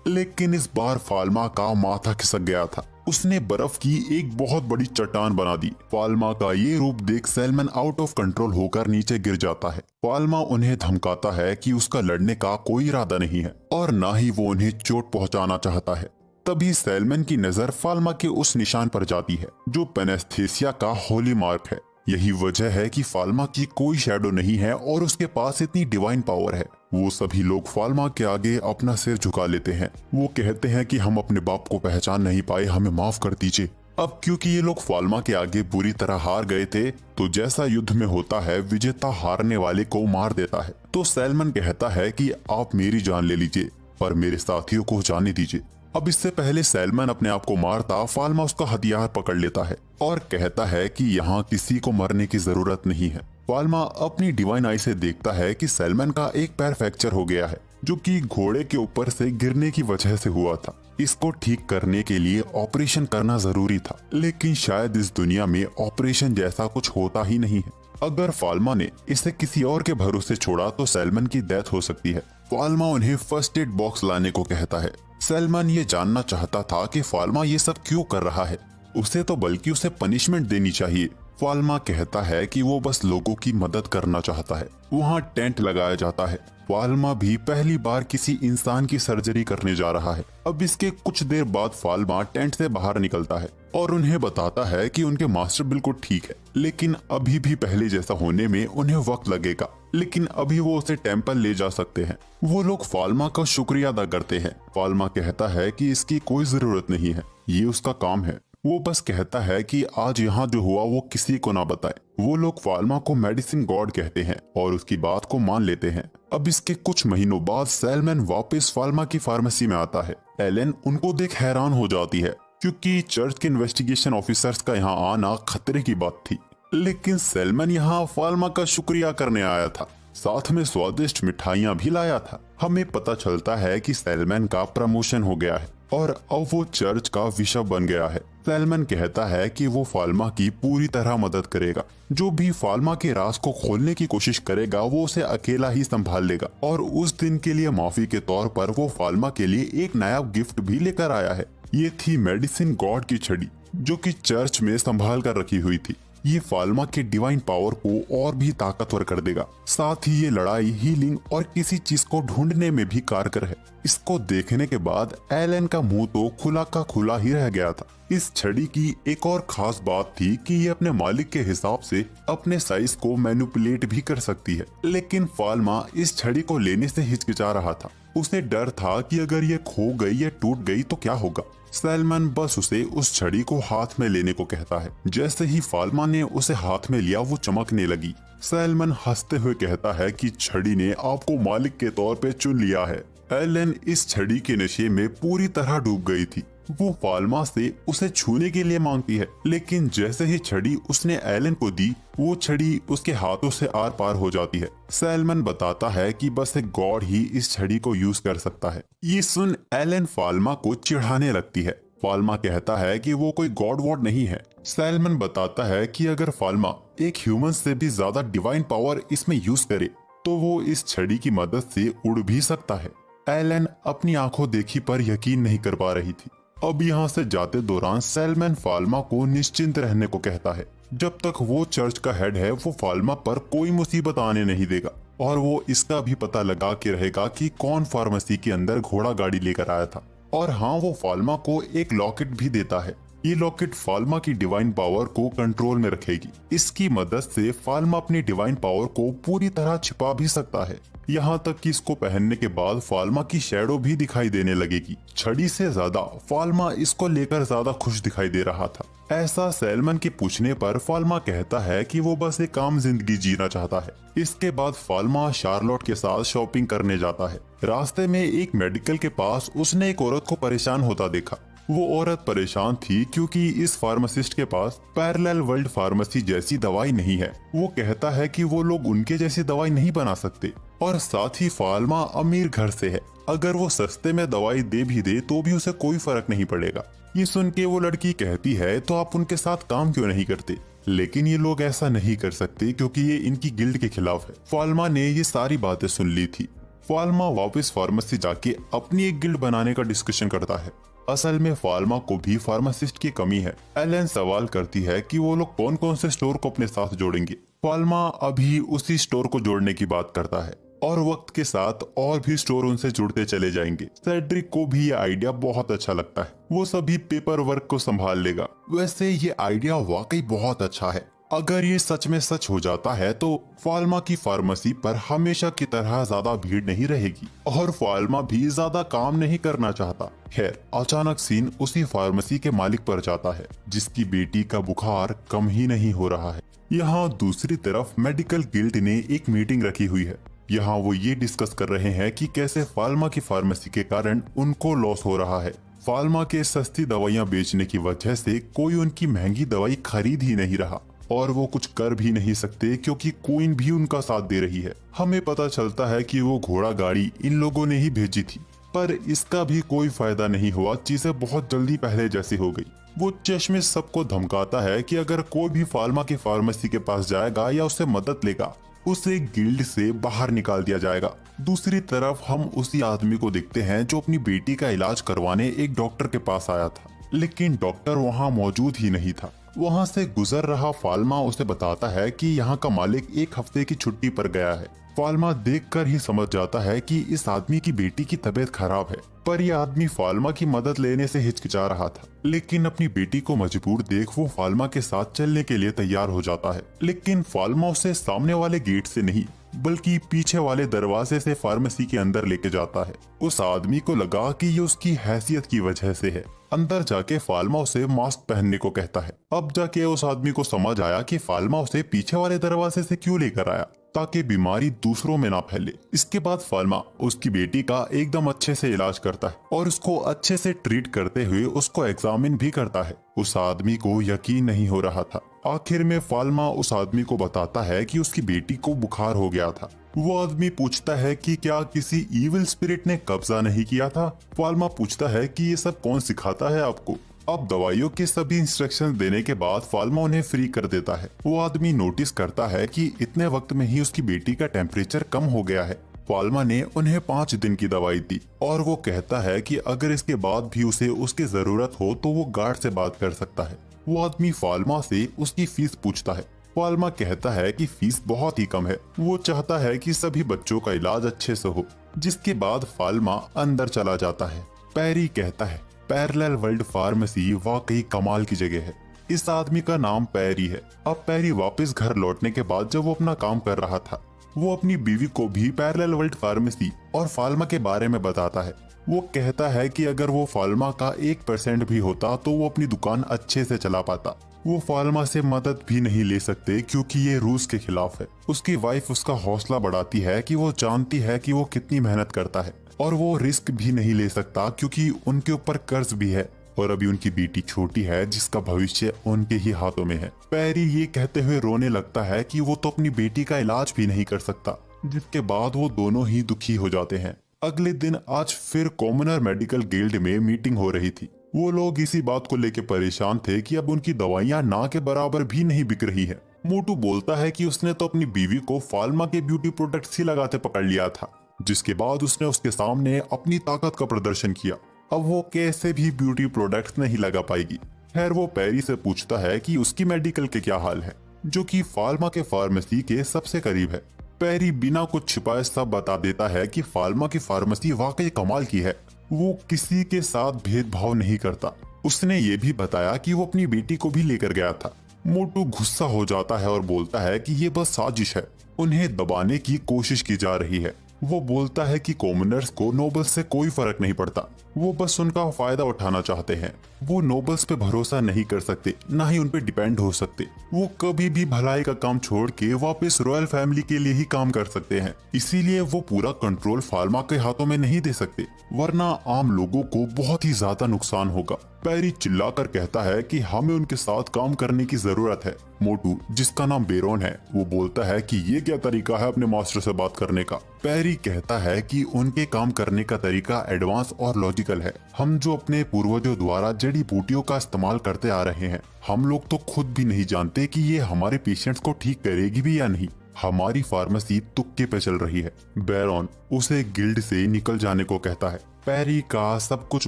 लेकिन इस बार फाल्मा का माथा खिसक गया था। उसने बर्फ की एक बहुत बड़ी चट्टान बना दी। फाल्मा का ये रूप देख सैलमन आउट ऑफ कंट्रोल होकर नीचे गिर जाता है। फाल्मा उन्हें धमकाता है कि उसका लड़ने का कोई इरादा नहीं है और ना ही वो उन्हें चोट पहुंचाना चाहता है। तभी सैलमन की नजर फाल्मा के उस निशान पर जाती है जो पेनेस्थेसिया का होली मार्क है। यही वजह है कि फाल्मा की कोई शैडो नहीं है और उसके पास इतनी डिवाइन पावर है। वो सभी लोग फाल्मा के आगे अपना सिर झुका लेते हैं। वो कहते हैं कि हम अपने बाप को पहचान नहीं पाए, हमें माफ कर दीजिए। अब क्योंकि ये लोग फाल्मा के आगे बुरी तरह हार गए थे, तो जैसा युद्ध में होता है विजेता हारने वाले को मार देता है। तो सैलमन कहता है कि आप मेरी जान ले लीजिए पर मेरे साथियों को जाने दीजिए। अब इससे पहले सैलमन अपने आप को मारता, फाल्मा उसका हथियार पकड़ लेता है और कहता है कि यहाँ किसी को मरने की जरूरत नहीं है। फाल्मा अपनी डिवाइन आई से देखता है कि सैलमन का एक पैर फ्रैक्चर हो गया है, जो कि घोड़े के ऊपर से गिरने की वजह से हुआ था। इसको ठीक करने के लिए ऑपरेशन करना जरूरी था, लेकिन शायद इस दुनिया में ऑपरेशन जैसा कुछ होता ही नहीं है। अगर फाल्मा ने इसे किसी और के भरोसे छोड़ा तो सैलमन की डेथ हो सकती है। फाल्मा उन्हें फर्स्ट एड बॉक्स लाने को कहता है। सैलमन ये जानना चाहता था कि फाल्मा ये सब क्यों कर रहा है। उसे तो बल्कि उसे पनिशमेंट देनी चाहिए। फाल्मा कहता है कि वो बस लोगों की मदद करना चाहता है। वहाँ टेंट लगाया जाता है। फाल्मा भी पहली बार किसी इंसान की सर्जरी करने जा रहा है। अब इसके कुछ देर बाद फाल्मा टेंट से बाहर निकलता है और उन्हें बताता है कि उनके मास्टर बिल्कुल ठीक है, लेकिन अभी भी पहले जैसा होने में उन्हें वक्त लगेगा, लेकिन अभी वो उसे टेम्पल ले जा सकते हैं। वो लोग फाल्मा का शुक्रिया अदा करते हैं। फाल्मा कहता है कि इसकी कोई जरूरत नहीं है, ये उसका काम है। वो बस कहता है कि आज यहाँ जो हुआ वो किसी को ना बताए। वो लोग फाल्मा को मेडिसिन गॉड कहते हैं और उसकी बात को मान लेते हैं। अब इसके कुछ महीनों बाद सैलमन वापस फाल्मा की फार्मेसी में आता है। एलन उनको देख हैरान हो जाती है, क्योंकि चर्च के इन्वेस्टिगेशन ऑफिसर्स का यहाँ आना खतरे की बात थी। लेकिन सैलमन यहाँ फाल्मा का शुक्रिया करने आया था, साथ में स्वादिष्ट मिठाइयाँ भी लाया था। हमें पता चलता है कि सैलमन का प्रमोशन हो गया है और अब वो चर्च का बिशप बन गया है। सैलमन कहता है कि वो फाल्मा की पूरी तरह मदद करेगा। जो भी फाल्मा के राज को खोलने की कोशिश करेगा वो उसे अकेला ही संभाल लेगा, और उस दिन के लिए माफी के तौर पर वो फाल्मा के लिए एक नया गिफ्ट भी लेकर आया है। ये थी मेडिसिन गॉड की छड़ी, जो कि चर्च में संभाल कर रखी हुई थी। ये फाल्मा के डिवाइन पावर को और भी ताकतवर कर देगा। साथ ही ये लड़ाई, हीलिंग और किसी चीज को ढूंढने में भी कारगर है। इसको देखने के बाद एलन का मुंह तो खुला का खुला ही रह गया था। इस छड़ी की एक और खास बात थी कि ये अपने मालिक के हिसाब से अपने साइज को मैनिपुलेट भी कर सकती है। लेकिन फाल्मा इस छड़ी को लेने से हिचकिचा रहा था। उसे डर था कि अगर ये खो गई या टूट गई तो क्या होगा। सैलमन बस उसे उस छड़ी को हाथ में लेने को कहता है। जैसे ही फाल्मा ने उसे हाथ में लिया वो चमकने लगी। सैलमन हंसते हुए कहता है कि छड़ी ने आपको मालिक के तौर पे चुन लिया है। एलन इस छड़ी के नशे में पूरी तरह डूब गई थी। वो फाल्मा से उसे छूने के लिए मांगती है, लेकिन जैसे ही छड़ी उसने एलन को दी वो छड़ी उसके हाथों से आर पार हो जाती है। सैलमन बताता है कि बस एक गॉड ही इस छड़ी को यूज कर सकता है। ये सुन एलन फाल्मा को चिढ़ाने लगती है। फाल्मा कहता है कि वो कोई गॉड वॉड नहीं है। सैलमन बताता है कि अगर फाल्मा एक ह्यूमन से भी ज्यादा डिवाइन पावर इसमें यूज करे तो वो इस छड़ी की मदद से उड़ भी सकता है। एलन अपनी आंखों देखी पर यकीन नहीं कर पा रही थी। अब यहाँ से जाते दौरान सैलमन फाल्मा को निश्चिंत रहने को कहता है। जब तक वो चर्च का हेड है वो फाल्मा पर कोई मुसीबत आने नहीं देगा, और वो इसका भी पता लगा के रहेगा कि कौन फार्मेसी के अंदर घोड़ा गाड़ी लेकर आया था। और हाँ, वो फाल्मा को एक लॉकेट भी देता है ये लॉकेट फाल्मा की डिवाइन पावर को कंट्रोल में रखेगी। इसकी मदद से फाल्मा अपनी डिवाइन पावर को पूरी तरह छिपा भी सकता है, यहाँ तक कि इसको पहनने के बाद फाल्मा की शैडो भी दिखाई देने लगेगी। छड़ी से ज्यादा फाल्मा इसको लेकर ज्यादा खुश दिखाई दे रहा था। ऐसा सैलमन के पूछने पर फाल्मा कहता है कि वो बस एक आम जिंदगी जीना चाहता है। इसके बाद फाल्मा शार्लोट के साथ शॉपिंग करने जाता है। रास्ते में एक मेडिकल के पास उसने एक औरत को परेशान होता देखा। वो औरत परेशान थी क्योंकि इस फार्मासिस्ट के पास पैरेलल वर्ल्ड फार्मेसी जैसी दवाई नहीं है। वो कहता है कि वो लोग उनके जैसी दवाई नहीं बना सकते, और साथ ही फाल्मा अमीर घर से है, अगर वो सस्ते में दवाई दे भी दे तो भी उसे कोई फर्क नहीं पड़ेगा। ये सुन के वो लड़की कहती है तो आप उनके साथ काम क्यों नहीं करते, लेकिन ये लोग ऐसा नहीं कर सकते क्योंकि ये इनकी गिल्ड के खिलाफ है। फाल्मा ने ये सारी बातें सुन ली थी। फाल्मा वापस फार्मेसी जाके अपनी एक गिल्ड बनाने का डिस्कशन करता है। असल में फाल्मा को भी फार्मासिस्ट की कमी है। एलन सवाल करती है कि वो लोग कौन कौन से स्टोर को अपने साथ जोड़ेंगे। फाल्मा अभी उसी स्टोर को जोड़ने की बात करता है और वक्त के साथ और भी स्टोर उनसे जुड़ते चले जाएंगे। सेड्रिक को भी ये आइडिया बहुत अच्छा लगता है, वो सभी पेपर वर्क को संभाल लेगा। वैसे ये आइडिया वाकई बहुत अच्छा है। अगर ये सच में सच हो जाता है तो फाल्मा की फार्मेसी पर हमेशा की तरह ज्यादा भीड़ नहीं रहेगी और फाल्मा भी ज्यादा काम नहीं करना चाहता। खैर, अचानक सीन उसी फार्मेसी के मालिक पर जाता है जिसकी बेटी का बुखार कम ही नहीं हो रहा है। यहाँ दूसरी तरफ मेडिकल गिल्ड ने एक मीटिंग रखी हुई है। यहाँ वो ये डिस्कस कर रहे हैं कि कैसे फाल्मा की फार्मेसी के कारण उनको लॉस हो रहा है। फाल्मा के सस्ती दवाइयाँ बेचने की वजह से कोई उनकी महंगी दवाई खरीद ही नहीं रहा और वो कुछ कर भी नहीं सकते क्योंकि क्वीन भी उनका साथ दे रही है। हमें पता चलता है कि वो घोड़ा गाड़ी इन लोगों ने ही भेजी थी, पर इसका भी कोई फायदा नहीं हुआ। चीजें बहुत जल्दी पहले जैसी हो गई। वो चश्मे सबको धमकाता है कि अगर कोई भी फाल्मा की फार्मेसी के पास जाएगा या उससे मदद लेगा, उसे गिल्ड से बाहर निकाल दिया जाएगा। दूसरी तरफ हम उसी आदमी को देखते हैं जो अपनी बेटी का इलाज करवाने एक डॉक्टर के पास आया था, लेकिन डॉक्टर वहाँ मौजूद ही नहीं था। वहाँ से गुजर रहा फाल्मा उसे बताता है कि यहाँ का मालिक एक हफ्ते की छुट्टी पर गया है। फाल्मा देखकर ही समझ जाता है कि इस आदमी की बेटी की तबीयत खराब है, पर यह आदमी फाल्मा की मदद लेने से हिचकिचा रहा था। लेकिन अपनी बेटी को मजबूर देख वो फाल्मा के साथ चलने के लिए तैयार हो जाता है। लेकिन फाल्मा उसे सामने वाले गेट से नहीं बल्कि पीछे वाले दरवाजे से फार्मेसी के अंदर लेके जाता है। उस आदमी को लगा कि ये उसकी हैसियत की वजह से है। अंदर जाके फाल्मा उसे मास्क पहनने को कहता है। अब जाके उस आदमी को समझ आया कि फाल्मा उसे पीछे वाले दरवाजे से क्यों लेकर आया, ताकि बीमारी दूसरों में ना फैले। इसके बाद फाल्मा उसकी बेटी का एकदम अच्छे से इलाज करता है और उसको अच्छे से ट्रीट करते हुए उसको एग्जामिन भी करता है। उस आदमी को यकीन नहीं हो रहा था। आखिर में फाल्मा उस आदमी को बताता है कि उसकी बेटी को बुखार हो गया था। वो आदमी पूछता है कि क्या किसी इविल स्पिरिट ने कब्जा नहीं किया था। फाल्मा पूछता है कि ये सब कौन सिखाता है आपको। अब दवाइयों के सभी इंस्ट्रक्शन देने के बाद फाल्मा उन्हें फ्री कर देता है। वो आदमी नोटिस करता है कि इतने वक्त में ही उसकी बेटी का टेम्परेचर कम हो गया है। फाल्मा ने उन्हें 5 दिन की दवाई दी और वो कहता है कि अगर इसके बाद भी उसे उसकी जरूरत हो तो वो गार्ड से बात कर सकता है। वो आदमी फाल्मा से उसकी फीस पूछता है। फाल्मा कहता है कि फीस बहुत ही कम है। वो चाहता है कि सभी बच्चों का इलाज अच्छे से हो। जिसके बाद फाल्मा अंदर चला जाता है। पैरी कहता है पैरेलल वर्ल्ड फार्मेसी वाकई कमाल की जगह है। इस आदमी का नाम पैरी है। अब पैरी वापस घर लौटने के बाद जब वो अपना काम कर रहा था, वो अपनी बीवी को भी पैरेलल वर्ल्ड फार्मेसी और फाल्मा के बारे में बताता है। वो कहता है कि अगर वो फाल्मा का 1% भी होता तो वो अपनी दुकान अच्छे से चला पाता। वो फाल्मा से मदद भी नहीं ले सकते क्योंकि ये रूस के खिलाफ है। उसकी वाइफ उसका हौसला बढ़ाती है कि वो जानती है कि वो कितनी मेहनत करता है और वो रिस्क भी नहीं ले सकता क्योंकि उनके ऊपर कर्ज भी है और अभी उनकी बेटी छोटी है जिसका भविष्य उनके ही हाथों में है। पैरी ये कहते हुए रोने लगता है कि वो तो अपनी बेटी का इलाज भी नहीं कर सकता, जिसके बाद वो दोनों ही दुखी हो जाते हैं। अगले दिन आज फिर कॉमनर मेडिकल गिल्ड में मीटिंग हो रही थी। वो लोग इसी बात को लेकर परेशान थे कि अब उनकी दवाइयां ना के बराबर भी नहीं बिक रही है। मोटू बोलता है कि उसने तो अपनी बीवी को फाल्मा के ब्यूटी प्रोडक्ट्स ही लगाते पकड़ लिया था, जिसके बाद उसने उसके सामने अपनी ताकत का प्रदर्शन किया। अब वो कैसे भी ब्यूटी प्रोडक्ट्स नहीं लगा पाएगी। खैर, वो पैरी से पूछता है कि उसकी मेडिकल के क्या हाल है, जो कि फाल्मा के फार्मेसी के सबसे करीब है। पैरी बिना कुछ छिपाए सब बता देता है कि फाल्मा की फार्मेसी वाकई कमाल की है। वो किसी के साथ भेदभाव नहीं करता। उसने ये भी बताया कि वो अपनी बेटी को भी लेकर गया था। मोटू गुस्सा हो जाता है और बोलता है कि ये बस साजिश है, उन्हें दबाने की कोशिश की जा रही है। वो बोलता है कि कॉमनर्स को नोबल्स से कोई फर्क नहीं पड़ता, वो बस उनका फायदा उठाना चाहते हैं। वो नोबल्स पे भरोसा नहीं कर सकते, ना ही उन पे डिपेंड हो सकते। वो कभी भी भलाई का काम छोड़ के वापस रॉयल फैमिली के लिए ही काम कर सकते हैं। इसीलिए वो पूरा कंट्रोल फाल्मा के हाथों में नहीं दे सकते, वरना आम लोगों को बहुत ही ज्यादा नुकसान होगा। पैरी चिल्लाकर कहता है कि हमें उनके साथ काम करने की जरूरत है। मोटू, जिसका नाम बेरोन है, वो बोलता है कि ये क्या तरीका है अपने मास्टर से बात करने का। पैरी कहता है कि उनके काम करने का तरीका एडवांस और लॉजिकल है। हम जो अपने पूर्वजों द्वारा जड़ी बूटियों का इस्तेमाल करते आ रहे हैं, हम लोग तो खुद भी नहीं जानते कि ये हमारे पेशेंट्स को ठीक करेगी भी या नहीं। हमारी फार्मेसी तुक्के पे चल रही है। बेरोन उसे गिल्ड से निकल जाने को कहता है। पैरी का सब कुछ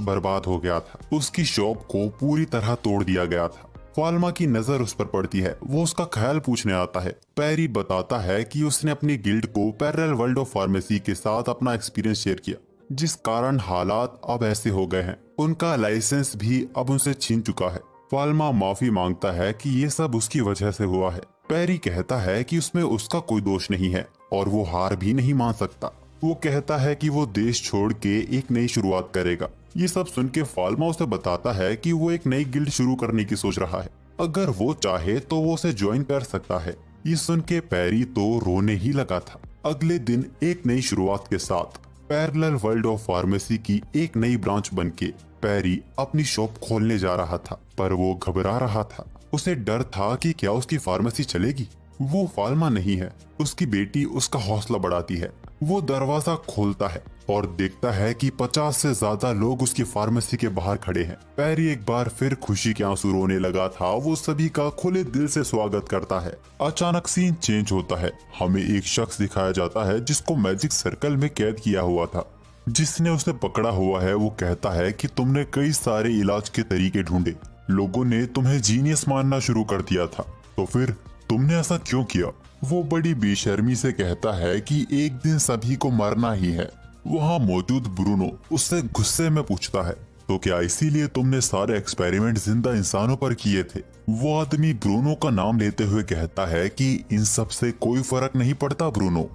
बर्बाद हो गया था, उसकी शॉप को पूरी तरह तोड़ दिया गया था। फाल्मा की नजर उस पर पड़ती है, वो उसका ख्याल पूछने आता है। पैरी बताता है कि उसने अपनी गिल्ड को पैरेलल वर्ल्ड ऑफ फार्मेसी के साथ अपना एक्सपीरियंस शेयर किया, जिस कारण हालात अब ऐसे हो गए हैं। उनका लाइसेंस भी अब उनसे छीन चुका है। फाल्मा माफी मांगता है कि ये सब उसकी वजह से हुआ है। पैरी कहता है कि उसमें उसका कोई दोष नहीं है और वो हार भी नहीं मान सकता। वो कहता है कि वो देश छोड़ के एक नई शुरुआत करेगा। ये सब सुन के फाल्मा उसे बताता है कि वो एक नई गिल्ड शुरू करने की सोच रहा है। अगर वो चाहे तो वो उसे ज्वाइन कर सकता है। ये सुन के पैरी तो रोने ही लगा था। अगले दिन एक नई शुरुआत के साथ पैरेलल वर्ल्ड ऑफ फार्मेसी की एक नई ब्रांच बनके पैरी अपनी शॉप खोलने जा रहा था, पर वो घबरा रहा था। उसे डर था कि क्या उसकी फार्मेसी चलेगी। वो फाल्मा नहीं है, उसकी बेटी उसका हौसला बढ़ाती है। वो दरवाजा खोलता है और देखता है कि 50 से ज्यादा लोग उसकी फार्मेसी के बाहर खड़े हैं। पैरी एक बार फिर खुशी के आंसू रोने लगा था। वो सभी का खुले दिल से स्वागत करता है। अचानक सीन चेंज होता है। हमें एक शख्स दिखाया जाता है जिसको मैजिक सर्कल में कैद किया हुआ था। जिसने उसे पकड़ा हुआ है वो कहता है कि तुमने कई सारे इलाज के तरीके ढूंढे, लोगों ने तुम्हें जीनियस मानना शुरू कर दिया था, तो फिर तुमने ऐसा क्यों किया। वो बड़ी बेशर्मी से कहता है कि एक दिन सभी को मरना ही है। वहाँ मौजूद ब्रूनो उससे गुस्से में पूछता है, तो क्या इसीलिए तुमने सारे एक्सपेरिमेंट जिंदा इंसानों पर किए थे। वो आदमी ब्रूनो का नाम लेते हुए कहता है कि इन सब से कोई फर्क नहीं पड़ता ब्रूनो,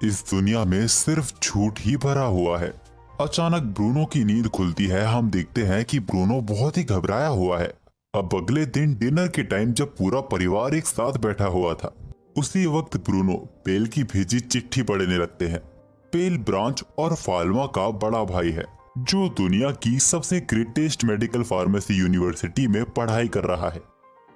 इस दुनिया में सिर्फ झूठ ही भरा हुआ है। अचानक ब्रूनो की नींद खुलती है। हम देखते हैं कि ब्रूनो बहुत ही घबराया हुआ है। अब अगले दिन डिनर के टाइम जब पूरा परिवार एक साथ बैठा हुआ था, उसी वक्त ब्रूनो पेल की भेजी चिट्ठी पढ़ने लगते हैं। पेल ब्रांच और फाल्मा का बड़ा भाई है, जो दुनिया की सबसे ग्रेटेस्ट मेडिकल फार्मेसी यूनिवर्सिटी में पढ़ाई कर रहा है।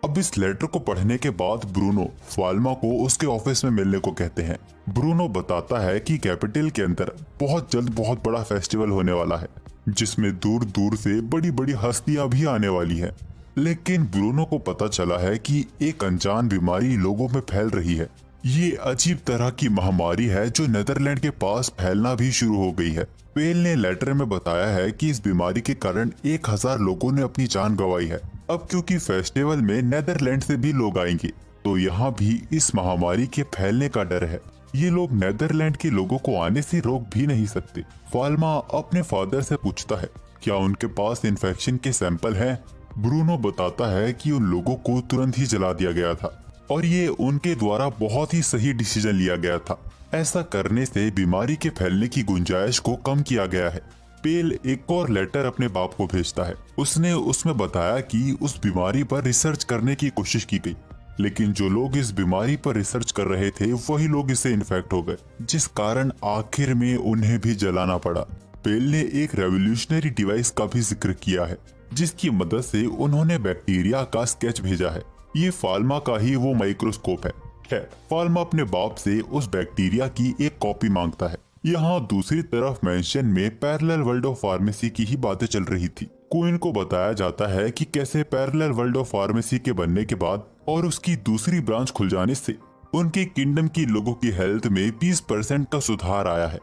अब इस लेटर को पढ़ने के बाद ब्रूनो फाल्मा को उसके ऑफिस में मिलने को कहते हैं। ब्रूनो बताता है कि कैपिटल के अंदर बहुत जल्द बहुत बड़ा फेस्टिवल होने वाला है, जिसमें दूर दूर से बड़ी बड़ी हस्तियां भी आने वाली हैं। लेकिन ब्रूनो को पता चला है कि एक अनजान बीमारी लोगों में फैल रही है। ये अजीब तरह की महामारी है जो नेदरलैंड के पास फैलना भी शुरू हो गई है। पेल ने लेटर में बताया है कि इस बीमारी के कारण 1000 लोगों ने अपनी जान गंवाई है। अब क्योंकि फेस्टिवल में नेदरलैंड से भी लोग आएंगे, तो यहाँ भी इस महामारी के फैलने का डर है। ये लोग नेदरलैंड के लोगों को आने से रोक भी नहीं सकते। फाल्मा अपने फादर से पूछता है, क्या उनके पास इन्फेक्शन के सैंपल हैं? ब्रूनो बताता है कि उन लोगों को तुरंत ही जला दिया गया था और ये उनके द्वारा बहुत ही सही डिसीजन लिया गया था। ऐसा करने से बीमारी के फैलने की गुंजाइश को कम किया गया है। पेल एक और लेटर अपने बाप को भेजता है। उसने उसमें बताया कि उस बीमारी पर रिसर्च करने की कोशिश की गई, लेकिन जो लोग इस बीमारी पर रिसर्च कर रहे थे वही लोग इससे इन्फेक्ट हो गए, जिस कारण आखिर में उन्हें भी जलाना पड़ा। पेल ने एक रेवोल्यूशनरी डिवाइस का भी जिक्र किया है, जिसकी मदद से उन्होंने बैक्टीरिया का स्केच भेजा है। ये फाल्मा का ही वो माइक्रोस्कोप है। फाल्मा अपने बाप से उस बैक्टीरिया की एक कॉपी मांगता है। यहाँ दूसरी तरफ मेंशन में पैरेलल वर्ल्ड ऑफ फार्मेसी की ही बातें चल रही थी। क्वीन को बताया जाता है कि कैसे पैरेलल वर्ल्ड ऑफ फार्मेसी के बनने के बाद और उसकी दूसरी ब्रांच खुल जाने से उनके किंगडम की लोगों की हेल्थ में 20% का सुधार आया है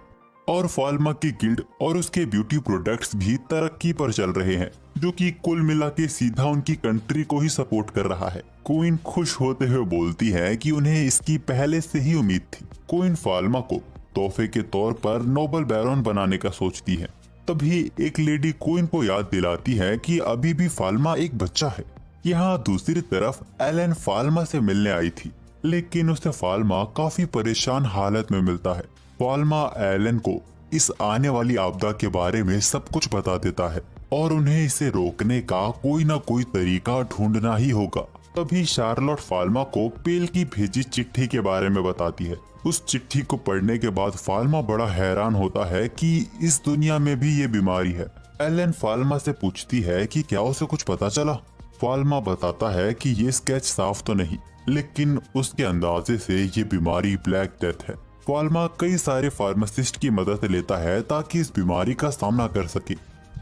और फाल्मा की गिल्ड और उसके ब्यूटी प्रोडक्ट्स भी तरक्की पर चल रहे हैं, जो कि कुल मिला के सीधा उनकी कंट्री को ही सपोर्ट कर रहा है। क्वीन खुश होते हुए बोलती है कि उन्हें इसकी पहले से ही उम्मीद थी। क्वीन फाल्मा को तोहफे के तौर पर नोबल बैरन बनाने का सोचती है। तभी एक लेडी क्वीन को याद दिलाती है कि अभी भी फाल्मा एक बच्चा है। यहाँ दूसरी तरफ एलन फाल्मा से मिलने आई थी, लेकिन उसे फाल्मा काफी परेशान हालत में मिलता है। फाल्मा एलन को इस आने वाली आपदा के बारे में सब कुछ बता देता है और उन्हें इसे रोकने का कोई ना कोई तरीका ढूंढना ही होगा। तभी शार्लोट फाल्मा को पेल की भेजी चिट्ठी के बारे में बताती है। उस चिट्ठी को पढ़ने के बाद फाल्मा बड़ा हैरान होता है कि इस दुनिया में भी ये बीमारी है। एलन फाल्मा से पूछती है कि क्या उसे कुछ पता चला। फाल्मा बताता है कि ये स्केच साफ तो नहीं, लेकिन उसके अंदाजे से ये बीमारी ब्लैक डेथ है। फाल्मा कई सारे फार्मासिस्ट की मदद लेता है ताकि इस बीमारी का सामना कर सके।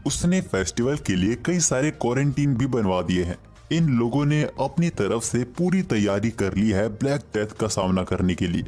उसने फेस्टिवल के लिए कई सारे क्वारंटीन भी बनवा दिए हैं। इन लोगों ने अपनी तरफ से पूरी तैयारी कर ली है ब्लैक डेथ का सामना करने के लिए।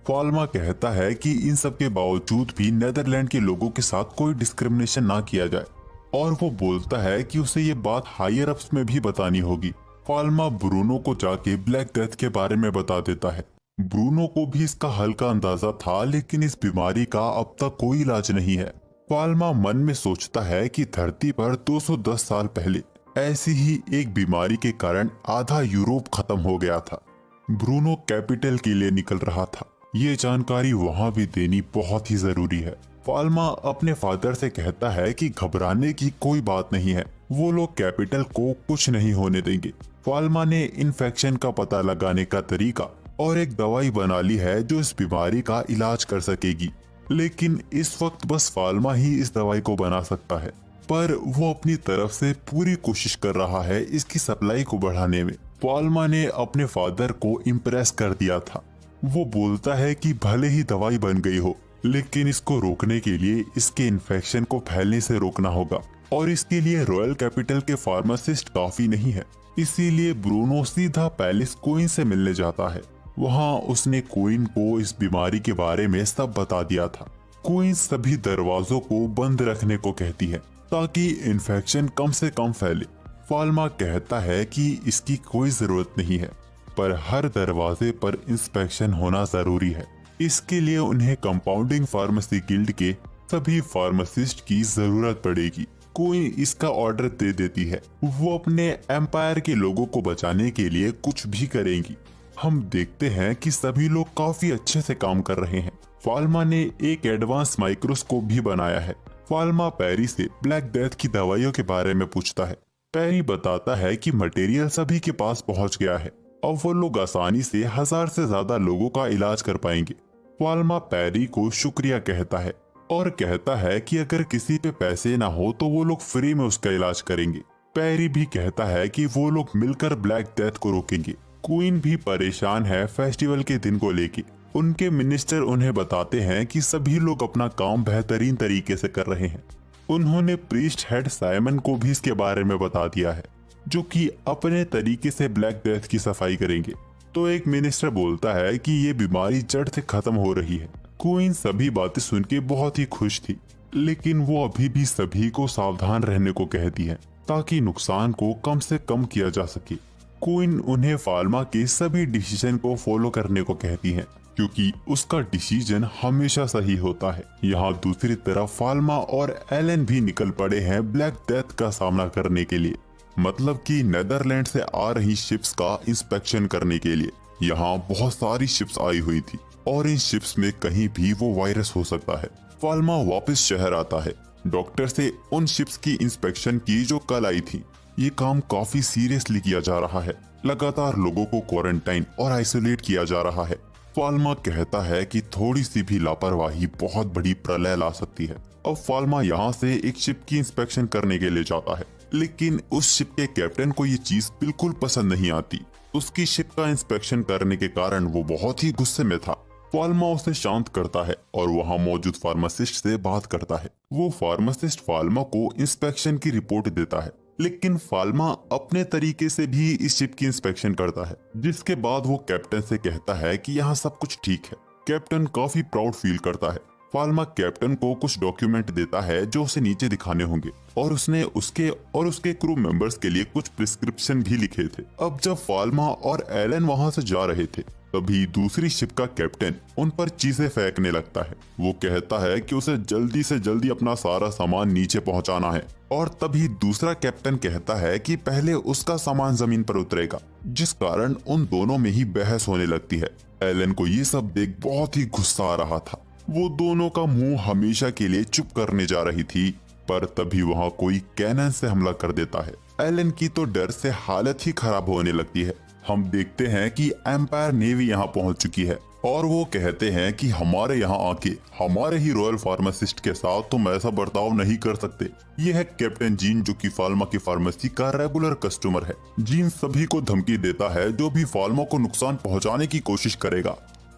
फाल्मा कहता है कि इन सब के बावजूद भी नेदरलैंड के लोगों के साथ कोई डिस्क्रिमिनेशन ना किया जाए, और वो बोलता है कि उसे ये बात हायर अप्स में भी बतानी होगी। फाल्मा ब्रूनो को जाके ब्लैक डेथ के बारे में बता देता है। ब्रूनो को भी इसका हल्का अंदाजा था, लेकिन इस बीमारी का अब तक कोई इलाज नहीं है। फाल्मा मन में सोचता है कि धरती पर 210 साल पहले ऐसी ही एक बीमारी के कारण आधा यूरोप खत्म हो गया था। ब्रूनो कैपिटल के लिए निकल रहा था। ये जानकारी वहां भी देनी बहुत ही जरूरी है। फाल्मा अपने फादर से कहता है कि घबराने की कोई बात नहीं है, वो लोग कैपिटल को कुछ नहीं होने देंगे। फाल्मा ने इन्फेक्शन का पता लगाने का तरीका और एक दवाई बना ली है जो इस बीमारी का इलाज कर सकेगी, लेकिन इस वक्त बस फाल्मा ही इस दवाई को बना सकता है। पर वो अपनी तरफ से पूरी कोशिश कर रहा है इसकी सप्लाई को बढ़ाने में। फाल्मा ने अपने फादर को इम्प्रेस कर दिया था। वो बोलता है कि भले ही दवाई बन गई हो, लेकिन इसको रोकने के लिए इसके इन्फेक्शन को फैलने से रोकना होगा, और इसके लिए रॉयल कैपिटल के फार्मासिस्ट काफी नहीं है। इसीलिए ब्रूनो सीधा पैलेस क्वीन से मिलने जाता है। वहाँ उसने क्वीन को इस बीमारी के बारे में सब बता दिया था। क्वीन सभी दरवाजों को बंद रखने को कहती है ताकि इन्फेक्शन कम से कम फैले। फाल्मा कहता है कि इसकी कोई जरूरत नहीं है, पर हर दरवाजे पर इंस्पेक्शन होना जरूरी है। इसके लिए उन्हें कंपाउंडिंग फार्मेसी गिल्ड के सभी फार्मासिस्ट की जरूरत पड़ेगी। कोई इसका ऑर्डर दे देती है। वो अपने एम्पायर के लोगों को बचाने के लिए कुछ भी करेंगी। हम देखते हैं कि सभी लोग काफी अच्छे से काम कर रहे हैं। फाल्मा ने एक एडवांस माइक्रोस्कोप भी बनाया है। फाल्मा पैरी से ब्लैक डेथ की दवाइयों के बारे में पूछता है। पैरी बताता है कि मटेरियल सभी के पास पहुंच गया है, अब वो लोग आसानी से 1000 से ज्यादा लोगों का इलाज कर पाएंगे। फाल्मा पैरी को शुक्रिया कहता है और कहता है कि अगर किसी पे पैसे ना हो तो वो लोग फ्री में उसका इलाज करेंगे। पैरी भी कहता है कि वो लोग मिलकर ब्लैक डेथ को रोकेंगे। क्वीन भी परेशान है फेस्टिवल के दिन को लेके। उनके मिनिस्टर उन्हें बताते हैं कि सभी लोग अपना काम बेहतरीन तरीके से कर रहे हैं। उन्होंने प्रीस्ट हेड साइमन को भी इसके बारे में बता दिया है, जो कि अपने तरीके से ब्लैक डेथ की सफाई करेंगे। तो एक मिनिस्टर बोलता है कि ये बीमारी जड़ से खत्म हो रही है। क्वीन सभी बातें सुन के बहुत ही खुश थी, लेकिन वो अभी भी सभी को सावधान रहने को कहती है ताकि नुकसान को कम से कम किया जा सके। क्वीन उन्हें फाल्मा के सभी डिसीजन को फॉलो करने को कहती है, क्योंकि उसका डिसीजन हमेशा सही होता है। यहाँ दूसरी तरफ फाल्मा और एलन भी निकल पड़े हैं ब्लैक डेथ का सामना करने के लिए, मतलब कि नेदरलैंड से आ रही शिप्स का इंस्पेक्शन करने के लिए। यहाँ बहुत सारी शिप्स आई हुई थी और इन शिप्स में कहीं भी वो वायरस हो सकता है। फाल्मा वापस शहर आता है। डॉक्टर से उन शिप्स की इंस्पेक्शन की जो कल आई थी। ये काम काफी सीरियसली किया जा रहा है। लगातार लोगों को क्वारंटाइन और आइसोलेट किया जा रहा है। फाल्मा कहता है कि थोड़ी सी भी लापरवाही बहुत बड़ी प्रलय ला सकती है। अब फाल्मा यहाँ से एक शिप की इंस्पेक्शन करने के लिए जाता है, लेकिन उस शिप के कैप्टन को ये चीज बिल्कुल पसंद नहीं आती। उसकी शिप का इंस्पेक्शन करने के कारण वो बहुत ही गुस्से में था। फाल्मा उसे शांत करता है और वहाँ मौजूद फार्मासिस्ट से बात करता है। वो फार्मासिस्ट फाल्मा को इंस्पेक्शन की रिपोर्ट देता है, लेकिन फाल्मा अपने तरीके से भी इस शिप की इंस्पेक्शन करता है, जिसके बाद वो कैप्टन से कहता है कि यहाँ सब कुछ ठीक है। कैप्टन काफी प्राउड फील करता है। फाल्मा कैप्टन को कुछ डॉक्यूमेंट देता है जो उसे नीचे दिखाने होंगे, और उसने उसके क्रू मेंबर्स के लिए कुछ प्रिस्क्रिप्शन भी लिखे थे। अब जब फाल्मा और एलन वहां से जा रहे थे, तभी दूसरी शिप का कैप्टन उन पर चीजें फेंकने लगता है। वो कहता है कि उसे जल्दी से जल्दी अपना सारा सामान नीचे पहुंचाना है और तभी दूसरा कैप्टन कहता है कि पहले उसका सामान जमीन पर उतरेगा, जिस कारण उन दोनों में ही बहस होने लगती है। एलन को ये सब देख बहुत ही गुस्सा आ रहा था। वो दोनों का मुंह हमेशा के लिए चुप करने जा रही थी, पर तभी वहां कोई कैनन से हमला कर देता है। एलन की तो डर से हालत ही खराब होने लगती है। हम देखते हैं कि एम्पायर नेवी यहाँ पहुंच चुकी है और वो कहते हैं कि हमारे यहाँ आके हमारे ही रॉयल फार्मासिस्ट के साथ तुम ऐसा बर्ताव नहीं कर सकते। ये है कैप्टन जीन, जो कि फाल्मा की फार्मेसी का रेगुलर कस्टमर है। जीन सभी को धमकी देता है जो भी फाल्मा को नुकसान पहुंचाने की कोशिश करेगा